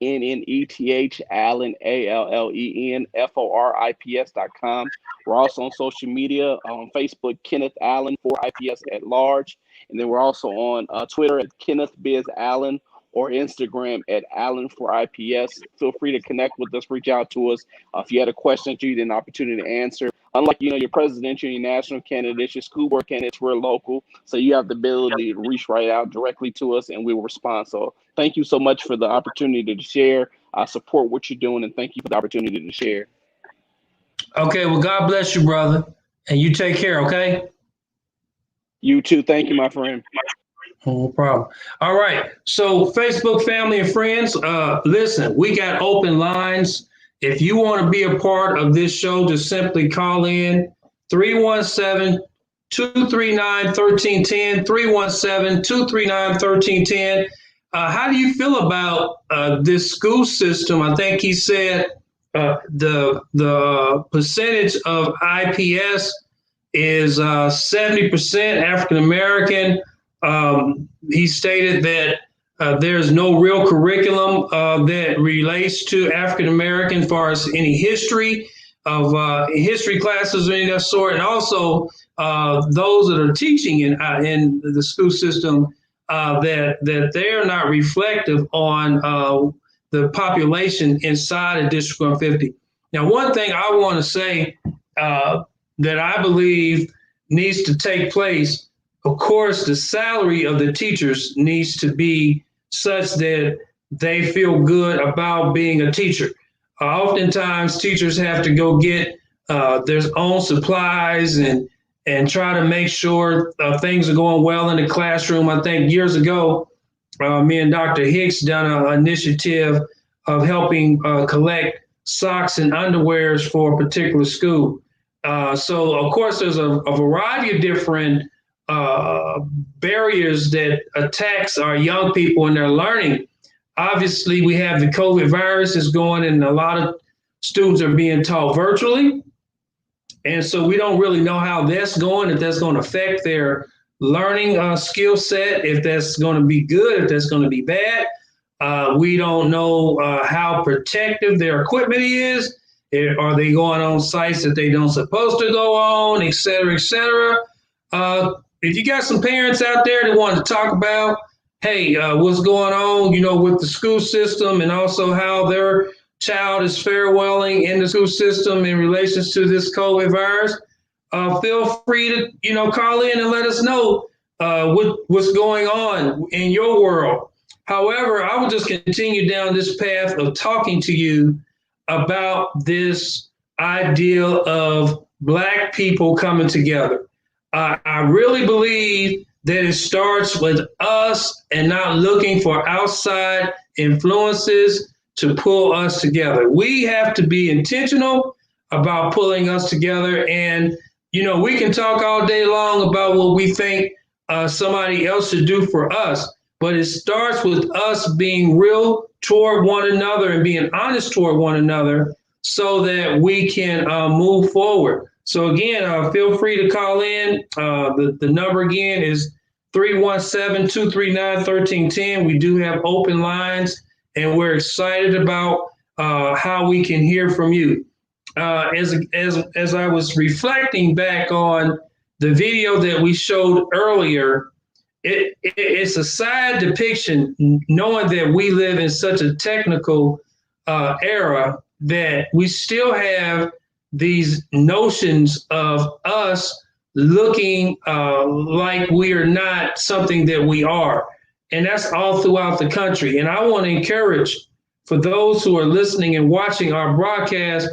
KennethAllen, AllenForips.com. We're also on social media on Facebook, Kenneth Allen for IPS at large. And then we're also on Twitter at Kenneth Biz Allen or Instagram at Allen for IPS. Feel free to connect with us, reach out to us. If you had a question that you need an opportunity to answer. Unlike, your presidential, your national candidates, your school board candidates, we're local. So you have the ability to reach right out directly to us and we will respond. So thank you so much for the opportunity to share. I support what you're doing and thank you for the opportunity to share. Okay, well, God bless you, brother. And you take care, okay? You too. Thank you, my friend. No problem. All right. So Facebook family and friends, listen, we got open lines. If you want to be a part of this show, just simply call in 317-239-1310, 317-239-1310. How do you feel about this school system? I think he said the percentage of IPS is 70% African American. He stated that there's no real curriculum that relates to African American as far as any history of history classes or any of that sort, and also those that are teaching in the school system that they're not reflective on the population inside of District 150. Now, one thing I want to say that I believe needs to take place. Of course, the salary of the teachers needs to be such that they feel good about being a teacher. Oftentimes, teachers have to go get their own supplies and try to make sure things are going well in the classroom. I think years ago, me and Dr. Hicks done an initiative of helping collect socks and underwears for a particular school. So, of course, there's a variety of different barriers that attacks our young people in their learning. Obviously, we have the COVID virus is going, and a lot of students are being taught virtually. And so we don't really know how that's going, if that's going to affect their learning skill set, if that's going to be good, if that's going to be bad. We don't know how protective their equipment is. Are they going on sites that they don't supposed to go on, et cetera, et cetera. If you got some parents out there that want to talk about, hey, what's going on, with the school system and also how their child is farewelling in the school system in relation to this COVID virus, feel free to, call in and let us know what's going on in your world. However, I will just continue down this path of talking to you about this ideal of Black people coming together. I really believe that it starts with us and not looking for outside influences to pull us together. We have to be intentional about pulling us together. And, we can talk all day long about what we think somebody else should do for us, but it starts with us being real toward one another and being honest toward one another so that we can move forward. So again, feel free to call in. The number again is 317-239-1310. We do have open lines, and we're excited about how we can hear from you. As I was reflecting back on the video that we showed earlier, it's a sad depiction, knowing that we live in such a technical era that we still have these notions of us looking like we are not something that we are. And that's all throughout the country. And I want to encourage, for those who are listening and watching our broadcast,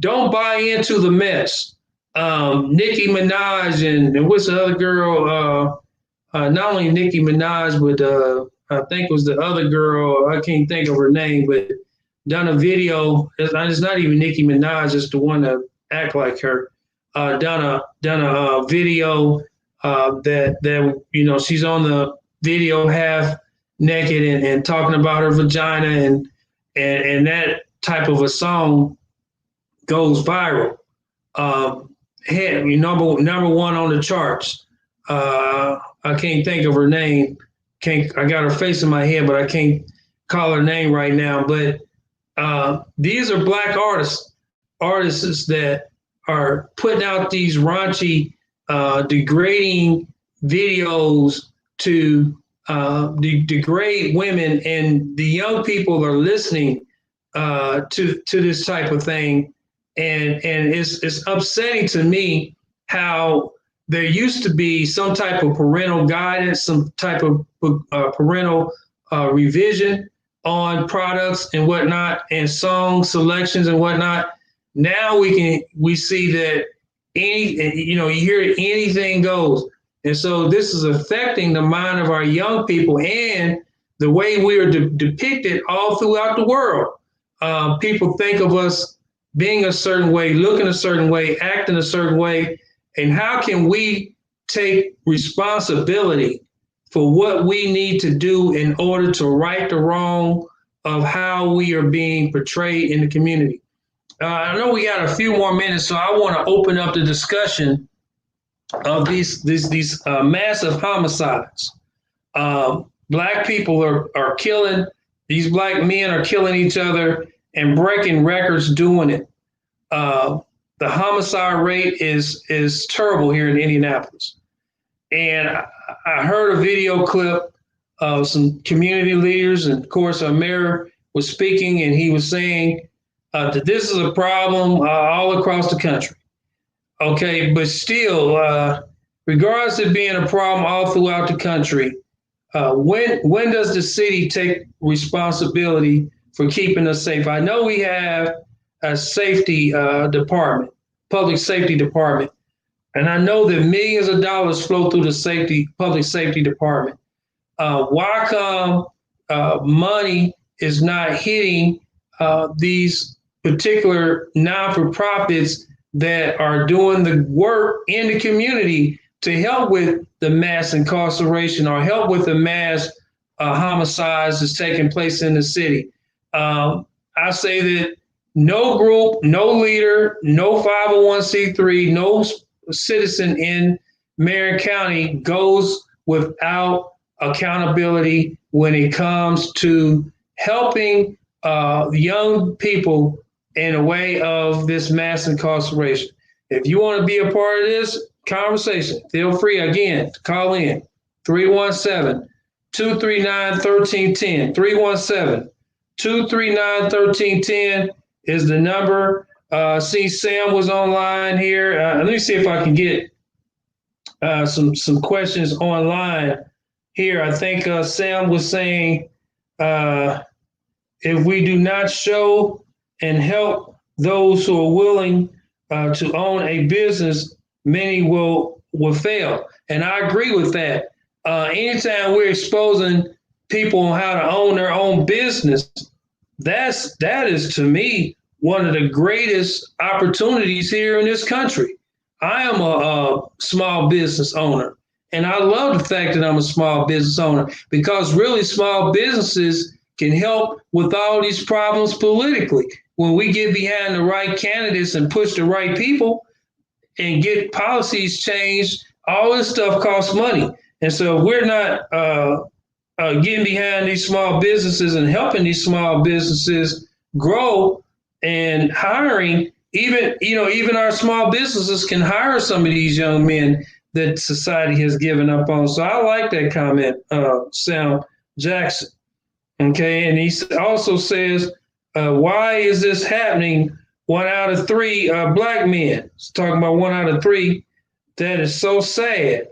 don't buy into the mess. Nicki Minaj and what's the other girl? Not only Nicki Minaj, but I think it was the other girl. I can't think of her name, but done a video. It's not even Nicki Minaj. It's the one that act like her. Done a video that she's on the video half naked and talking about her vagina and that type of a song goes viral. Number one on the charts. I can't think of her name. I got her face in my head, but I can't call her name right now, but these are Black artists that are putting out these raunchy, degrading videos to degrade women, and the young people are listening to this type of thing, and it's upsetting to me how there used to be some type of parental guidance, some type of parental revision on products and whatnot, and song selections and whatnot. Now we see that you hear anything goes. And so this is affecting the mind of our young people and the way we are depicted all throughout the world. People think of us being a certain way, looking a certain way, acting a certain way. And how can we take responsibility for what we need to do in order to right the wrong of how we are being portrayed in the community? I know we got a few more minutes, so I want to open up the discussion of these massive homicides. Black people are killing, these Black men are killing each other and breaking records doing it. The homicide rate is terrible here in Indianapolis. And I heard a video clip of some community leaders, and of course our mayor was speaking, and he was saying that this is a problem all across the country. Okay, but still, regardless of being a problem all throughout the country, when does the city take responsibility for keeping us safe? I know we have a safety department, public safety department, and I know that millions of dollars flow through the public safety department. Why come money is not hitting these particular non-for-profits that are doing the work in the community to help with the mass incarceration or help with the mass homicides that's taking place in the city? I say that no group, no leader, no 501c3, no citizen in Marion County goes without accountability when it comes to helping young people in a way of this mass incarceration. If you want to be a part of this conversation, feel free again to call in 317-239-1310. 317-239-1310 is the number. See, Sam was online here. Let me see if I can get some questions online here. I think Sam was saying if we do not show and help those who are willing to own a business, many will fail. And I agree with that. Anytime we're exposing people on how to own their own business, that is to me one of the greatest opportunities here in this country. I am a small business owner, and I love the fact that I'm a small business owner, because really small businesses can help with all these problems politically. When we get behind the right candidates and push the right people and get policies changed, all this stuff costs money. And so we're not getting behind these small businesses and helping these small businesses grow and hiring. Even our small businesses can hire some of these young men that society has given up on. So I like that comment, Sam Jackson. Okay, and he also says, why is this happening? 1 out of 3 Black men. It's talking about 1 out of 3. That is so sad.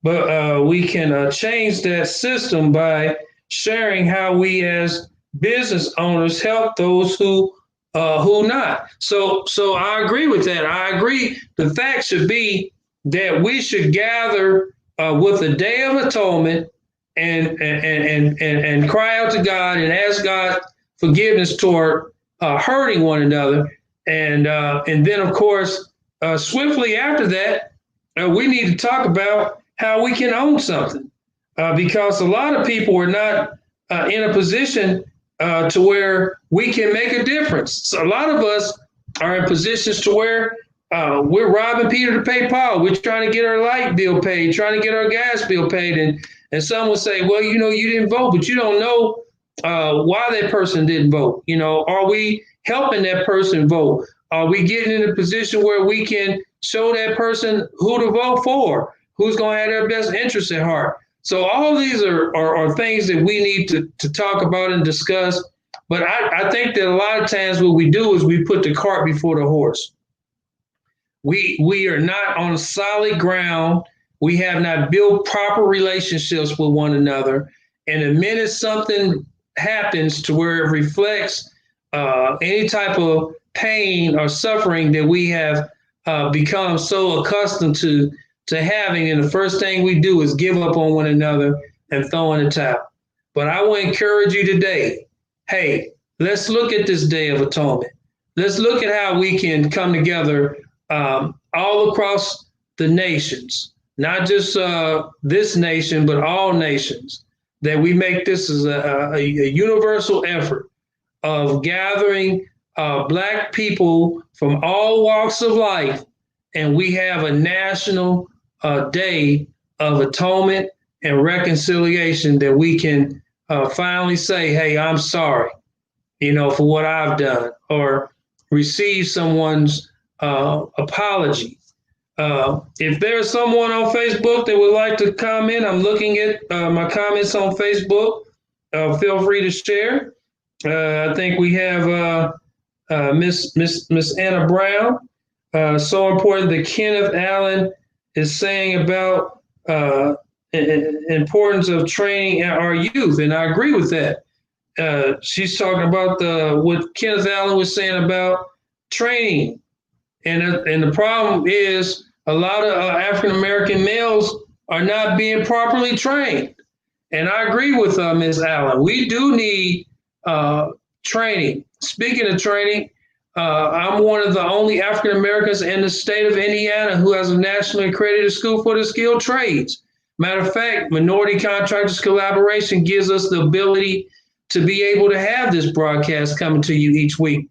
But we can change that system by sharing how we as business owners help those who not. So I agree with that. I agree. The fact should be that we should gather with the Day of Atonement and cry out to God and ask God forgiveness toward hurting one another. And then, of course, swiftly after that, we need to talk about how we can own something, because a lot of people are not in a position to where we can make a difference. So a lot of us are in positions to where we're robbing Peter to pay Paul. We're trying to get our light bill paid, trying to get our gas bill paid. And some will say, well, you didn't vote, but you don't know why that person didn't vote. Are we helping that person vote? Are we getting in a position where we can show that person who to vote for, who's going to have their best interest at heart? So all these are things that we need to talk about and discuss. But I think that a lot of times what we do is we put the cart before the horse. We are not on solid ground. We have not built proper relationships with one another. And the minute something happens to where it reflects any type of pain or suffering that we have become so accustomed to having, and the first thing we do is give up on one another and throw in the towel. But I will encourage you today, hey, let's look at this Day of Atonement. Let's look at how we can come together all across the nations, not just this nation, but all nations, that we make this as a universal effort of gathering Black people from all walks of life, and we have a national Day of Atonement and reconciliation that we can finally say, hey, I'm sorry, for what I've done, or receive someone's apology. If there's someone on Facebook that would like to comment, I'm looking at my comments on Facebook. Feel free to share. I think we have Miss Anna Brown. So important that Kenneth Allen is saying about importance of training our youth, and I agree with that. She's talking about what Kenneth Allen was saying about training, and the problem is a lot of African American males are not being properly trained. And I agree with Ms. Allen. We do need training. Speaking of training, I'm one of the only African Americans in the state of Indiana who has a nationally accredited school for the skilled trades. Matter of fact, Minority Contractors Collaboration gives us the ability to be able to have this broadcast coming to you each week.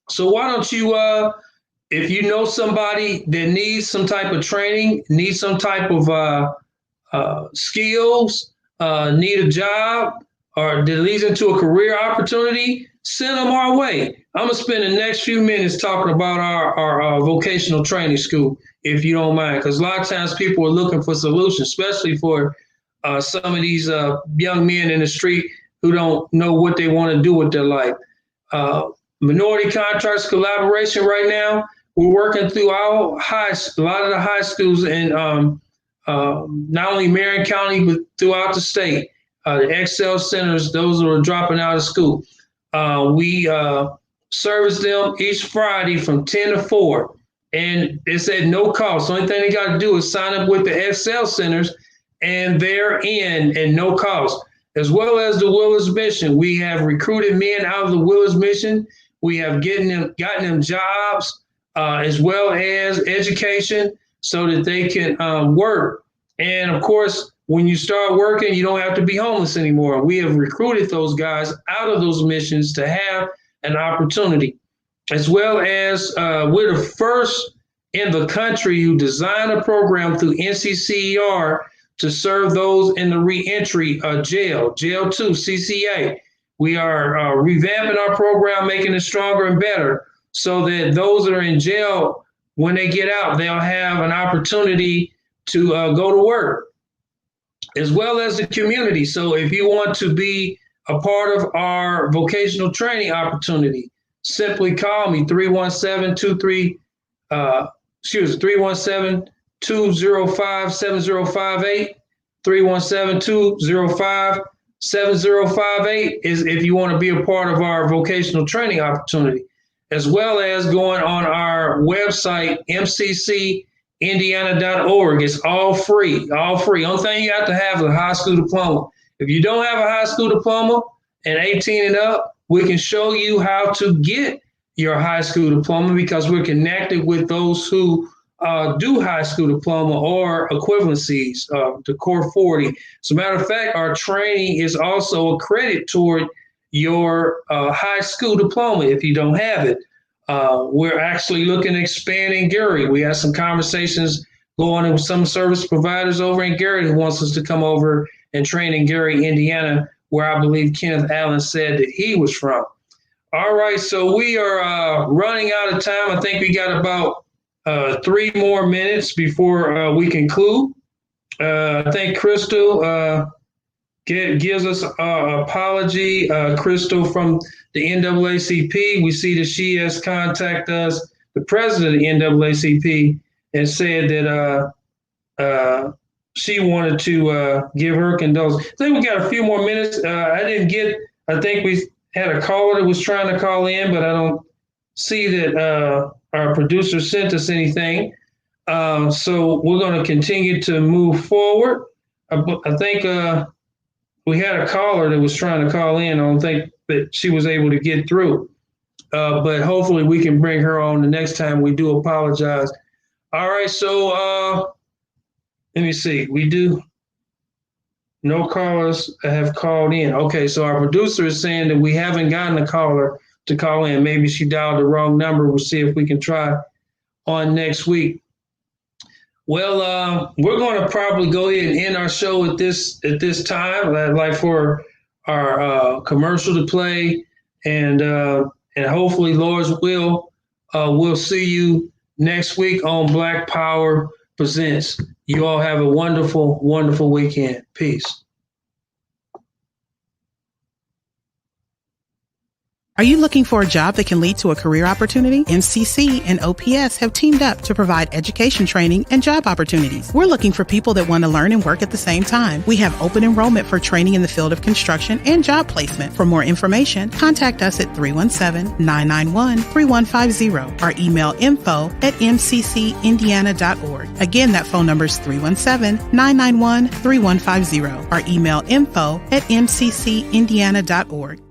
So why don't you, if you know somebody that needs some type of training, needs some type of skills, need a job, or that leads into a career opportunity, send them our way. I'm going to spend the next few minutes talking about our vocational training school, if you don't mind, because a lot of times people are looking for solutions, especially for some of these young men in the street who don't know what they want to do with their life. Minority Contractors Collaboration right now, we're working through a lot of the high schools in not only Marion County, but throughout the state. The Excel centers, those who are dropping out of school. We service them each Friday from 10 to 4. And it's at no cost. The only thing they got to do is sign up with the Excel centers, and they're in at no cost. As well as the Willis Mission. We have recruited men out of the Willis Mission. We have gotten them jobs as well as education so that they can work. And of course, when you start working, you don't have to be homeless anymore. We have recruited those guys out of those missions to have an opportunity, as well as we're the first in the country who designed a program through NCCER to serve those in the reentry jail 2, CCA. We are revamping our program, making it stronger and better so that those that are in jail, when they get out, they'll have an opportunity to go to work, as well as the community. So if you want to be a part of our vocational training opportunity, simply call me 317-205-7058, 317-205-7058 is if you want to be a part of our vocational training opportunity, as well as going on our website, mccindiana.org. It's all free. Only thing you have to have is a high school diploma. If you don't have a high school diploma and 18 and up, we can show you how to get your high school diploma, because we're connected with those who do high school diploma or equivalencies, the Core 40. As a matter of fact, our training is also a credit toward your high school diploma if you don't have it. We're actually looking to expand in Gary. We have some conversations going on with some service providers over in Gary who wants us to come over and train in Gary, Indiana, where I believe Kenneth Allen said that he was from. All right, so we are running out of time. I think we got about 3 more minutes before we conclude. I think Crystal gives us an apology. Crystal from the NAACP, we see that she has contacted us, the president of the NAACP, and said that she wanted to give her condolences. I think we got a few more minutes. I think we had a caller that was trying to call in, but I don't see that our producer sent us anything. So we're going to continue to move forward. I think we had a caller that was trying to call in. I don't think that she was able to get through. But hopefully we can bring her on the next time. We do apologize. All right, so let me see. No callers have called in. Okay, so our producer is saying that we haven't gotten a caller to call in. Maybe she dialed the wrong number. We'll see if we can try on next week. Well, we're going to probably go ahead and end our show at this time. I'd like for our commercial to play, and hopefully, Lord's will, we'll see you next week on Black Power Presents. You all have a wonderful, wonderful weekend. Peace. Are you looking for a job that can lead to a career opportunity? MCC and OPS have teamed up to provide education training and job opportunities. We're looking for people that want to learn and work at the same time. We have open enrollment for training in the field of construction and job placement. For more information, contact us at 317-991-3150 or email info@mccindiana.org. Again, that phone number is 317-991-3150 or email info@mccindiana.org.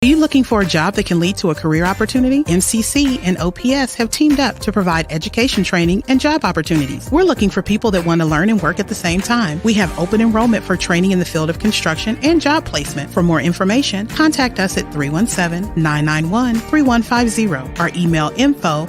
Are you looking for a job that can lead to a career opportunity? MCC and OPS have teamed up to provide education training and job opportunities. We're looking for people that want to learn and work at the same time. We have open enrollment for training in the field of construction and job placement. For more information, contact us at 317-991-3150 or email info